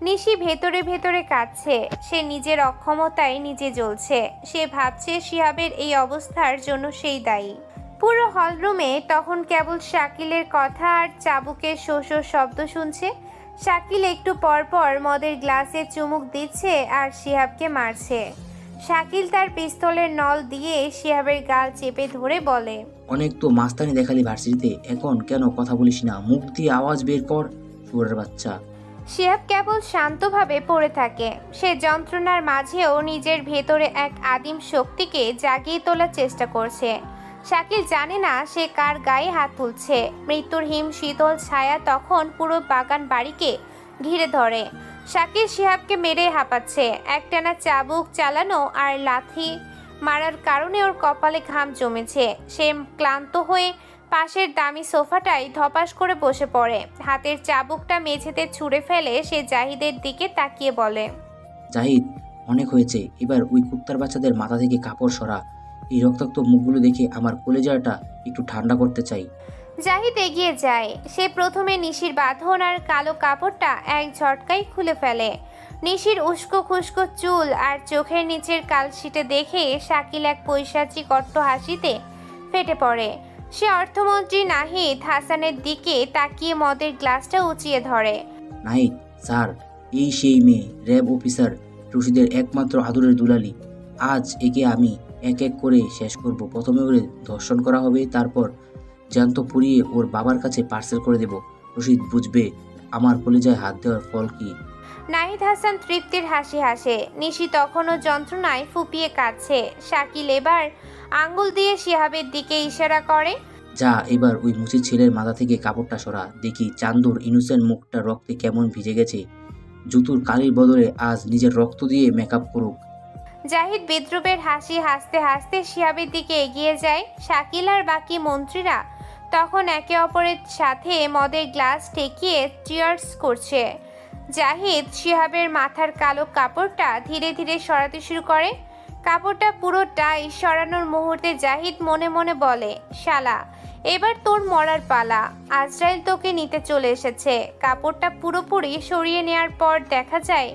নিশি ভেতরে ভেতরে কাঁদছে। সে নিজের অক্ষমতায় নিজে জ্বলছে। সে ভাবছে শিহাবের এই অবস্থার জন্য সেই দায়ী। পুরো হলরুমে তখন কেবল শাকিলের কথা আর চাবুকের শো শো শব্দ শুনছে। শাকিল একটু পর পর মদের গ্লাসে চুমুক দিচ্ছে আর শিহাবকে মারছে। শাকিল তার পিস্তলের নল দিয়ে শিহাবের গাল চেপে ধরে বলে, অনেক তো মাস্তানি দেখালি ভার্সিটিতে, এখন কেন কথা বলিস না? মুখ দিয়ে আওয়াজ বের কর, চোরের বাচ্চা। শিহাব কেবল শান্তভাবে পড়ে থাকে। সে যন্ত্রণার মাঝেও নিজের ভেতরে এক আদিম শক্তিকে জাগিয়ে তোলার চেষ্টা করছে। শাকিল জানে না সে কার গায়ে হাত তুলছে। মৃত্যুর হিম শীতল ছায়া তখন পুরো বাগান বাড়িকে ঘিরে ধরে। শাকিল শিহাবকে মেরে হাঁপাচ্ছে। একটানা চাবুক চালানো আর লাথি মারার কারণে ওর কপালে ঘাম জমেছে। সে ক্লান্ত হয়ে পাশের দামি সোফাটায় ধপাস করে বসে পড়ে। হাতের চাবুকটা মেঝেতে ছুঁড়ে ফেলে সে জাহিদের দিকে তাকিয়ে বলে, জাহিদ, অনেক হয়েছে, এবার ওই কুত্তার বাচ্চাদের মাথা থেকে কাপড় সরা। এই রক্তাক্ত মুখগুলো দেখে আমার কলেজাটা একটু ঠান্ডা করতে চাই। জাহিদ এগিয়ে যায়। সে প্রথমে নিশির বাঁধন আর কালো কাপড়টা এক ঝটকায় খুলে ফেলে। নিশির উস্কো খুস্কো চুল আর চোখের নিচের কালশিটে দেখে শাকিল এক পৈশাচিক অট্ট হাসিতে ফেটে পড়ে। সে অর্থমন্ত্রী নাহিদ হাসানের দিকে তাকিয়ে মদের গ্লাসটা উঁচিয়ে ধরে। নাহিদ স্যার, এই সেই মেয়ে, র্যাব অফিসার রশিদের একমাত্র আদরের দুলালি। আজ একে আমি এক এক করে শেষ করব। প্রথমে ওরে ধর্ষণ করা হবে, তারপর জ্যান্ত পুড়িয়ে ওর বাবার কাছে পার্সেল করে দেব। রশিদ বুঝবে আমার কলেজায় হাত দেওয়ার ফল কি। নাহিদ হাসান তৃপ্তির হাসি হাসে। নিশি তখনও যন্ত্রণায় ফুপিয়ে কাঁদছে। শাকিল এবার আঙ্গুল দিয়ে শিহাবের দিকে ইশারা করে, যা এবার ওই মুচির ছেলের মাথা থেকে কাপড়টা সরা। দেখি চান্দুর ইনোসেন্ট মুখটা রক্তে কেমন ভিজে গেছে। জুতুর কালির বদলে আজ নিজের রক্ত দিয়ে মেকআপ করুক। জাহিদ বিদ্রুপের হাসি হাসতে হাসতে শিহাবের দিকে এগিয়ে যায়। শাকিল আর বাকি মন্ত্রীরা তখন একে অপরের সাথে মদের গ্লাস ঠেকিয়ে চিয়ার্স করছে। জাহিদ শিহাবের মাথার কালো কাপড়টা ধীরে ধীরে সরাতে শুরু করে। কাপড়টা পুরোটাই সরানোর মুহূর্তে জাহিদ মনে মনে বলে, শালা, এবার তোর মরার পালা। আজরাইল তোকে নিতে চলে এসেছে। কাপড়টা পুরোপুরি সরিয়ে নেওয়ার পর দেখা যায়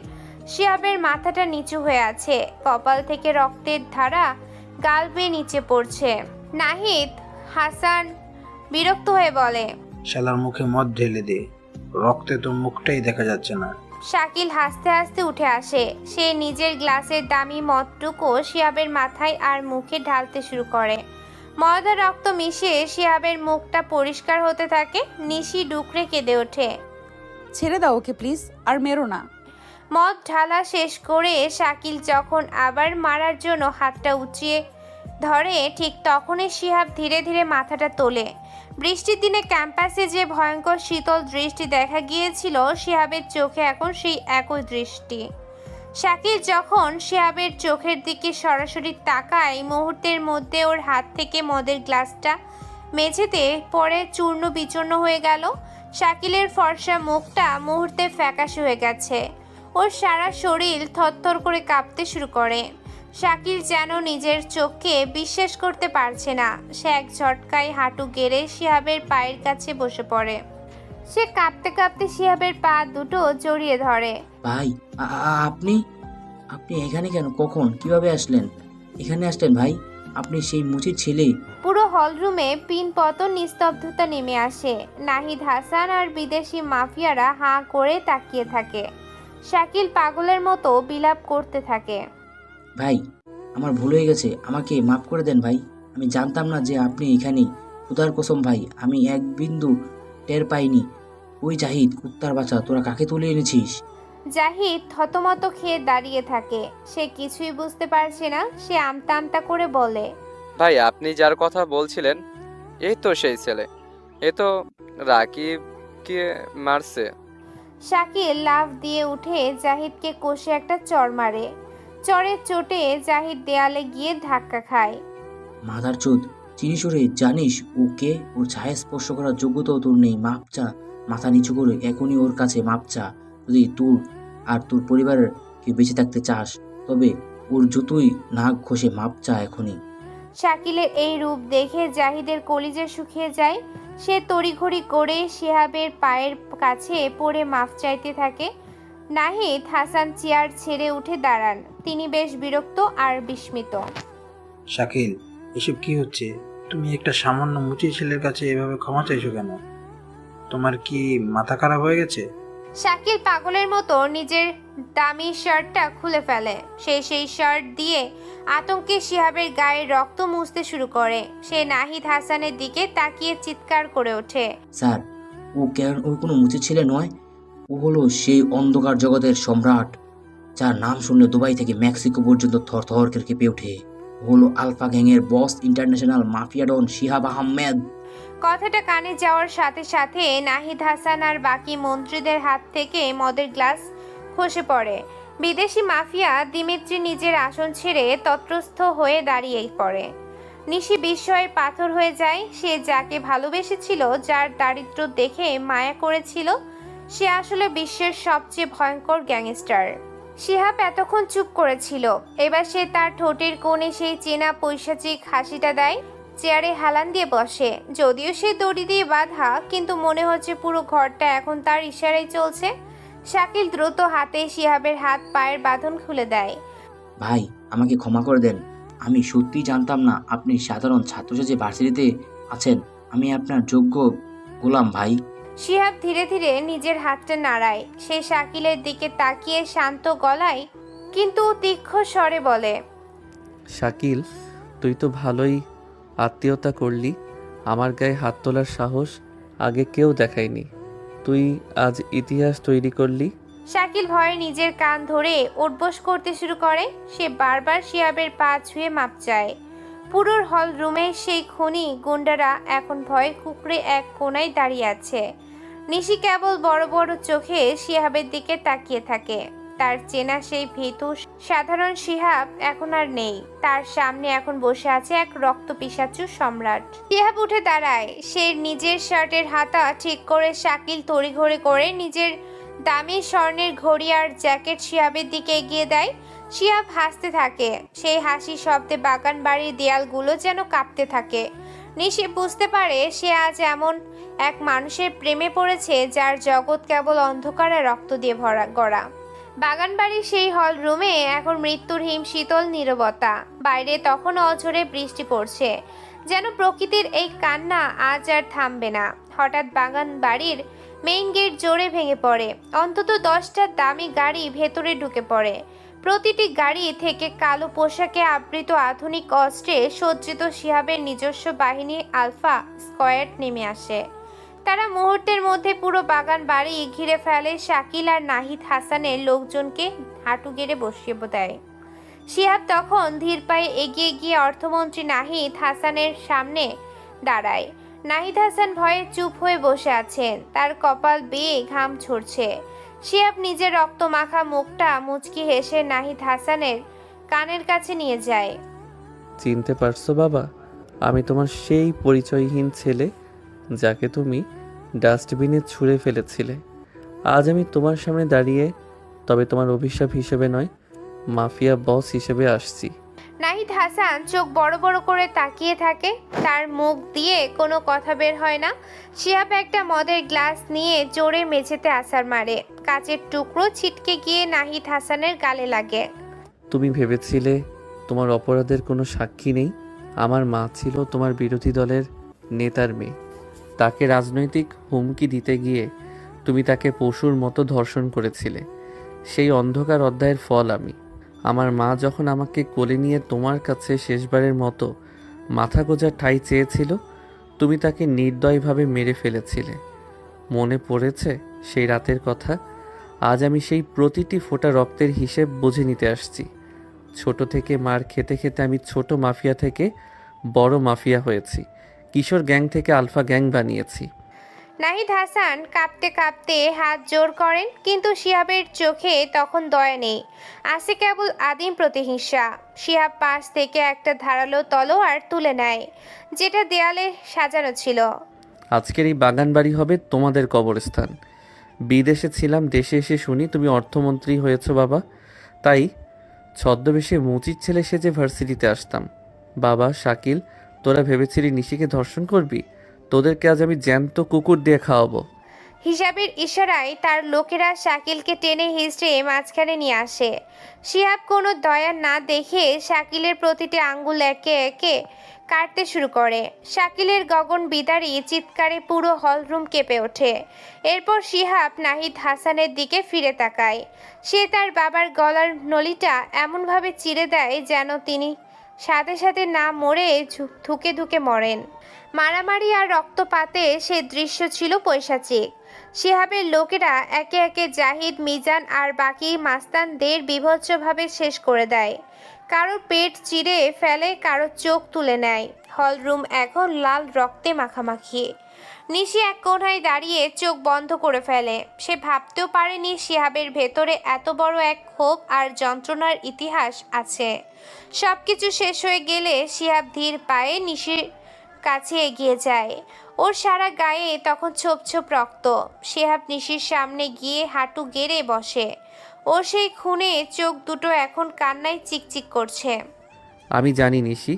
শিহাবের মাথাটা নিচু হয়ে আছে। কপাল থেকে রক্তের ধারা গাল বেয়ে নিচে পড়ছে। নাহিদ হাসান বিরক্ত হয়ে বলে, শালার মুখে মদ ঢেলে দে, রক্তে তো মুখটাই দেখা যাচ্ছে না। শাকিল হাসতে হাসতে উঠে আসে। সে নিজের গ্লাসের দামি মদটুকু শিহাবের মাথায় আর মুখে ঢালতে শুরু করে। মদ আর রক্ত মিশিয়ে শিহাবের মুখটা পরিষ্কার হতে থাকে। নিশি ডুকরে কেঁদে ওঠে, ছেড়ে দাও ওকে প্লিজ, আর মেরো না। মদ ঢালা শেষ করে শাকিল যখন আবার মারার জন্য হাতটা উঁচিয়ে ধরে, ঠিক তখনই শিহাব ধীরে ধীরে মাথাটা তোলে। বৃষ্টির দিনে ক্যাম্পাসে যে ভয়ঙ্কর শীতল দৃষ্টি দেখা গিয়েছিল, শিহাবের চোখে এখন সেই একই দৃষ্টি। শাকিল যখন শিহাবের চোখের দিকে সরাসরি তাকায়, মুহূর্তের মধ্যে ওর হাত থেকে মদের গ্লাসটা মেঝেতে পড়ে চূর্ণ বিচূর্ণ হয়ে গেল। শাকিলের ফর্সা মুখটা মুহূর্তে ফ্যাকাশে হয়ে গেছে। ওর সারা শরীর থরথর করে কাঁপতে শুরু করে। শাকিল যেন নিজের চোখকে বিশ্বাস করতে পারছে না। সে এক ঝটকায় হাঁটু গেড়ে শিহাবের পায়ের কাছে বসে পড়ে। সে কাঁপতে কাঁপতে শিহাবের পা দুটো জড়িয়ে ধরে। ভাই, আপনি আপনি এখানে কেন? কখন, কিভাবে আসলেন? এখানে আসলেন ভাই? আপনি সেই মুচির ছেলে? পুরো হলরুমে পিন পতন নিস্তব্ধতা নেমে আসে। নাহিদ হাসান আর বিদেশি মাফিয়ারা হাঁ করে তাকিয়ে থাকে। শাকিল পাগলের মতো বিলাপ করতে থাকে, ভাই, আমার ভুল হয়ে গেছে, আমাকে মাফ করে দেন ভাই। আমি জানতাম না যে আপনি এখানেই। খুদার কসম ভাই, আমি এক বিন্দু টের পাইনি। ওই জাহিদ, কুত্তার বাচ্চা, তোরা কাকে তুলে এনেছিস? জাহিদ থতমত খেয়ে দাঁড়িয়ে থাকে। সে কিছুই বুঝতে পারছে না। সে আমতা আমতা করে বলে, ভাই, আপনি যার কথা বলছিলেন, এই তো সেই ছেলে। এ তো রাকিবকে মারছে। শাকিল লাফ দিয়ে উঠে জাহিদকে কষে একটা চড় মারে। চড়ের চোটে জাহিদ দেয়ালে গিয়ে ধাক্কা খায়। মাদার চোদ, চিনিস ওরে? জানিস ও কে? ওর ছায়া স্পর্শ করার যোগ্যতাও তোর নেই। মাপ চা, মাথা নিচু করে এখনই ওর কাছে মাপ চা। যদি তোর আর তোর পরিবারের কেউ বেঁচে থাকতে চাস, তবে ওর জুতোই নাক ঘষে মাপ চা এখনই। শাকিলের এই রূপ দেখে জাহিদের কলিজা শুকিয়ে যায়। সে তড়িঘড়ি করে শিহাবের পায়ের কাছে পড়ে মাফ চাইতে থাকে। নাহিদ হাসান চেয়ার ছেড়ে উঠে দাঁড়ান। তিনি বেশ বিরক্ত আর বিস্মিত। শাকিল, এসব কি হচ্ছে? তুমি একটা সামান্য মুচির ছেলের কাছে এভাবে ক্ষমা চাইছো কেন? তোমার কি মাথা খারাপ হয়ে গেছে? শাকিল পাগলের মতো নিজের দামি শার্টটা খুলে ফেলে। সে সেই শার্ট দিয়ে আতঙ্কে শিহাবের গায়ে রক্ত মুছতে শুরু করে। সে নাহিদ হাসানের দিকে তাকিয়ে চিৎকার করে ওঠে, স্যার, ও কেন? ও কোনো মুচির ছেলে নয়। ও ও হলো সেই অন্ধকার জগতের সম্রাট, যার নাম শুনলে দুবাই থেকে মেক্সিকো পর্যন্ত থরথর করে কেঁপে ওঠে। ও হলো আলফা গ্যাংয়ের boss, international mafia don Shihab Ahmed. কথাটা কানে যাওয়ার সাথে সাথে নাহিদ হাসান আর বাকি মন্ত্রীদের হাত থেকে মদের গ্লাস খসে পড়ে। বিদেশি মাফিয়া দিমিত্রি নিজের আসন ছেড়ে তত্রস্থ হয়ে দাঁড়িয়ে পড়ে। নিশি বিস্ময়ে পাথর হয়ে যায়। সে যাকে ভালোবেসেছিল, যার দারিদ্র্য দেখে মায়া করেছিল, সে আসলে বিশ্বের সবচেয়ে ভয়ঙ্কর গ্যাংস্টার। শিহাব এতক্ষণ চুপ করেছিল, এবার সে তার ঠোঁটের কোণে সেই চেনা পৈশাচিক হাসিটা দেয়। চেয়ারে হেলান দিয়ে বসে। যদিও সে দড়ি দিয়ে বাঁধা, কিন্তু মনে হচ্ছে পুরো ঘরটা এখন তার ইশারায় চলছে। শাকিল দ্রুত হাতে শিহাবের হাত পায়ের বাঁধন খুলে দেয়। ভাই, আমাকে ক্ষমা করে দেন। আমি সত্যিই জানতাম না আপনি সাধারণ ছাত্র সেজে ভার্সিটিতে আছেন। আমি আপনার যোগ্য গোলাম ভাই। শিহাব ধীরে ধীরে নিজের হাতটা নাড়ায়। সে শাকিলের দিকে তাকিয়ে শান্ত গলায় কিন্তু তীক্ষ্ণ স্বরে বলে, শাকিল, তুই তো ভালোই আত্মীয়তা করলি। আমার গায়ে হাত তোলার সাহস আগে কেউ দেখায়নি। তুই আজ ইতিহাস তৈরি করলি। শাকিল ভয়ে নিজের কান ধরে উঠবোস করতে শুরু করে। সে বারবার শিহাবের পা ছুঁয়ে মাপ চায়। পুরো হল রুমে সেই খুনি গুন্ডারা এখন ভয়ে কুকড়ে এক কোণায় দাঁড়িয়ে আছে। নিশি কেবল বড় বড় চোখে শিহাবের দিকে তাকিয়ে থাকে। তার চেনা সেই ভীতু সাধারণ শিহাব এখন আর নেই। তার সামনে এখন বসে আছে এক রক্ত পিশাচু সম্রাট। শিহাব উঠে দাঁড়ায়। সে নিজের শার্টের হাতা ঠিক করে শাকিল তড়িঘড়ি করে নিজের দামি স্বর্ণের ঘড়ি আর জ্যাকেট শিহাবের দিকে এগিয়ে দেয়। শিহাব হাসতে থাকে। সেই হাসি শব্দে বাগান বাড়ির দেয়ালগুলো যেন কাঁপতে থাকে। নিশি বুঝতে পারে সে আজ এমন এক মানুষের প্রেমে পড়েছে যার জগৎ কেবল অন্ধকারে রক্ত দিয়ে গড়া। বাগানবাড়ির সেই হল রুমে এখন মৃত্যুর হিম শীতল নীরবতা। বাইরে তখন অঝরে বৃষ্টি পড়ছে, যেন প্রকৃতির এই কান্না আজ আর থামবে না। হঠাৎ বাগান বাড়ির মেইন গেট জোরে ভেঙে পড়ে। অন্তত 10টা দামি গাড়ি ভেতরে ঢুকে পড়ে। প্রতিটি গাড়ি থেকে কালো পোশাকে আবৃত আধুনিক অস্ত্রে সজ্জিত শিহাবের নিজস্ব বাহিনী আলফা স্কোয়াড নেমে আসে। তারা মুহূর্তের মধ্যে পুরো বাগান বাড়ি ঘিরে ফেলে। শাকিল আর নাহিদ হাসানের লোকজনকে হাঁটু গেড়ে বসিয়ে দেয়। শিহাব তখন ধীর পায়ে এগিয়ে গিয়ে অর্থমন্ত্রী নাহিদ হাসানের সামনে দাঁড়ায়। নাহিদ হাসান ভয়ে চুপ হয়ে বসে আছেন। তার কপাল বেয়ে ঘাম ঝরছে। শিহাব নিজের রক্তমাখা মুখটা মুচকি হেসে নাহিদ হাসানের কানের কাছে নিয়ে যায়। চিনতে পারছো বাবা? আমি তোমার সেই পরিচয়হীন ছেলে যাকে তুমি ডাস্টবিনে ছুঁড়ে ফেলেছিলে। আজ আমি তোমার সামনে দাঁড়িয়ে, তবে তোমার অভিশাপ হিসেবে নয়, মাফিয়া বস হিসেবে আসছি। নাহিদ হাসান চোখ বড় বড় করে তাকিয়ে থাকে। তার মুখ দিয়ে কোনো কথা বের হয় না। শিহাব একটা মদের গ্লাস নিয়ে জোরে মেঝেতে আছাড় মারে। কাচের টুকরো ছিটকে গিয়ে নাহিদ হাসানের গালে লাগে। তুমি ভেবেছিলে তোমার অপরাধের কোনো সাক্ষী নেই। আমার মা ছিল তোমার বিরোধী দলের নেতার মেয়ে। তাকে রাজনৈতিক হুমকি দিতে গিয়ে তুমি তাকে পশুর মতো ধর্ষণ করেছিলে। সেই অন্ধকার অধ্যায়ের ফল আমি। আমার মা যখন আমাকে কোলে নিয়ে তোমার কাছে শেষবারের মতো মাথা গোঁজার ঠাঁই চেয়েছিল, তুমি তাকে নির্দয়ভাবে মেরে ফেলেছিলে। মনে পড়েছে সেই রাতের কথা? আজ আমি সেই প্রতিটি ফোঁটা রক্তের হিসেব বুঝে নিতে আসছি। ছোট থেকে মার খেতে খেতে আমি ছোট মাফিয়া থেকে বড় মাফিয়া হয়েছি। কিশোর গ্যাং থেকে আলফা গ্যাং বানিয়েছি। নাহিদ হাসান কাঁপতে কাঁপতে হাত জোর করেন, কিন্তু শিহাবের চোখে তখন দয়া নেই, আছে কেবল আদিম প্রতিহিংসা। শিহাব পাশ থেকে একটা ধারালো তলোয়ার তুলে নেয়, যেটা দেয়ালে সাজানো ছিল। আজকের এই বাগান বাড়ি হবে তোমাদের কবরস্থান। বিদেশে ছিলাম, দেশে এসে শুনি তুমি অর্থমন্ত্রী হয়েছো বাবা। তাই ছদ্মবেশে মুচির ছেলে সেজে ভার্সিটিতে আসতাম। বাবা, শাকিল, তোরা ভেবেছিলি নিশিকে ধর্ষণ করবি? তোদেরকে আজ আমি জ্যান্ত কুকুর দিয়ে খাওয়াবো। হিসাবের ইশারায় তার লোকেরা শাকিলকে টেনে হিঁচড়ে মাঝখানে নিয়ে আসে। শিহাব কোনো দয়া না দেখে শাকিলের প্রতিটি আঙ্গুল একে একে কাটতে শুরু করে। শাকিলের গগন বিদারী চিৎকারে পুরো হলরুম কেঁপে ওঠে। এরপর শিহাব নাহিদ হাসানের দিকে ফিরে তাকায়। সে তার বাবার গলার নলিটা এমনভাবে চিরে দেয় যেন তিনি সাথে সাথে না মরে ধুকে ধুকে মরেন। মারামারি আর রক্তপাতে সে দৃশ্য ছিল পৈশাচিক। শিহাবের লোকেরা একে একে জাহিদ, মিজান আর বাকি মাস্তানদের বীভৎসভাবে শেষ করে দেয়। কারো পেট চিরে ফেলে, কারো চোখ তুলে নেয়। হলরুম এখন লাল রক্তে মাখামাখি। নিশি এক কোণায় দাঁড়িয়ে চোখ বন্ধ করে ফেলে। সে ভাবতেও পারেনি শিহাবের ভেতরে এত বড় এক ক্ষোভ আর যন্ত্রণার ইতিহাস আছে। সবকিছু শেষ হয়ে গেলে শিহাব ধীর পায়ে নিশির কাছে এগিয়ে যায়। ওর সারা গায়ে তখন ছোপ ছোপ রক্ত। শিহাব নিশির সামনে গিয়ে হাঁটু গেড়ে বসে। ওর সেই খুনে চোখ দুটো এখন কান্নায় চিকচিক করছে। আমি জানি নিশি,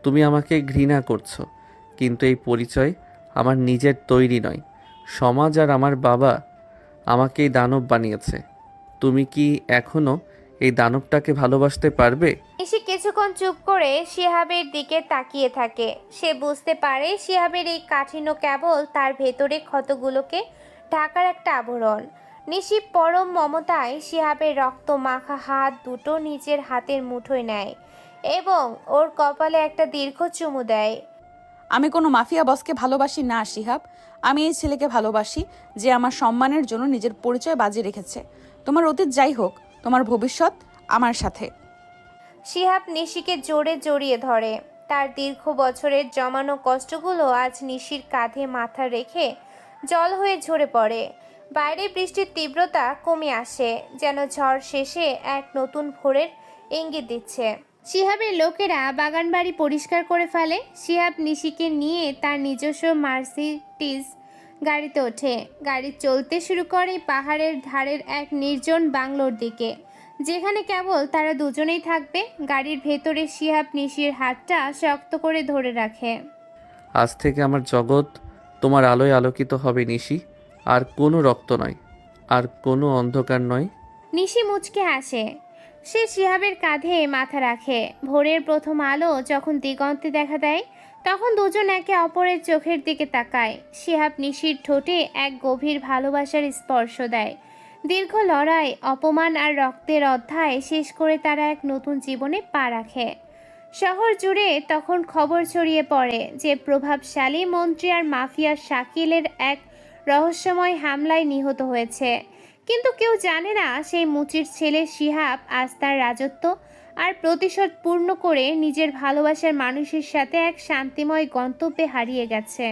তুমি আমাকে ঘৃণা করছো, কিন্তু এই পরিচয় আমার নিজের তৈরি নয়। সমাজ আর আমার বাবা আমাকে এই দানব বানিয়েছে। তুমি কি এখনো এই দানবটাকে ভালোবাসতে পারবে? নিশি কিছুক্ষণ চুপ করে শিহাবের দিকে তাকিয়ে থাকে। সে বুঝতে পারে শিহাবের এই কাঠিন্য কেবল তার ভেতরে ক্ষতগুলোকে ঢাকার একটা আবরণ। নিশি পরম মমতায় শিহাবের রক্ত মাখা হাত দুটো নিজের হাতের মুঠোয় নেয় এবং ওর কপালে একটা দীর্ঘ চুমু দেয়। আমি কোনো মাফিয়া বসকে ভালোবাসি না শিহাব। আমি এই ছেলেকে ভালোবাসি যে আমার সম্মানের জন্য নিজের পরিচয় বাজি রেখেছে। তোমার অতীত যাই হোক, তোমার ভবিষ্যৎ আমার সাথে। শিহাব নিশিকে জোরে জড়িয়ে ধরে। তার দীর্ঘ বছরের জমানো কষ্টগুলো আজ নিশির কাঁধে মাথা রেখে জল হয়ে ঝরে পড়ে। বাইরে বৃষ্টির তীব্রতা কমে আসে, যেন ঝড় শেষে এক নতুন ভোরের ইঙ্গিত দিচ্ছে। শিহাবের লোকেরা বাগানবাড়ি পরিষ্কার করে ফেলে। শিহাব নিশিকে নিয়ে তার নিজস্ব মার্সিডিজ গাড়িতে ওঠে। গাড়ি চলতে শুরু করে পাহাড়ের ধারের এক নির্জন বাংলোর দিকে, যেখানে কেবল তারা দুজনেই থাকবে। গাড়ির ভেতরে শিহাব নিশির হাতটা শক্ত করে ধরে রাখে। আজ থেকে আমার জগৎ তোমার আলোয় আলোকিত হবে নিশি। আর কোনো রক্ত নয়, আর কোনো অন্ধকার নয়। নিশি মুচকে হাসে। সে শিহাবের কাঁধে মাথা রাখে। ভোরের প্রথম আলো যখন দিগন্তে দেখা দেয়, তখন দুজন একে অপরের চোখের দিকে তাকায়। শিহাব নিশির ঠোঁটে এক গভীর ভালোবাসার স্পর্শ দেয়। দীর্ঘ লড়াই, অপমান আর রক্তের অধ্যায় শেষ করে তারা এক নতুন জীবনে পা রাখে। শহর জুড়ে তখন খবর ছড়িয়ে পড়ে যে প্রভাবশালী মন্ত্রী আর মাফিয়া শাকিলের এক রহস্যময় হামলায় নিহত হয়েছে। কিন্তু কেউ জানে না সেই মুচির ছেলে শিহাব আজ তার রাজত্ব আর প্রতিশোধ পূর্ণ করে নিজের ভালোবাসার মানুষের সাথে এক শান্তিময় গন্তব্যে হারিয়ে গেছে।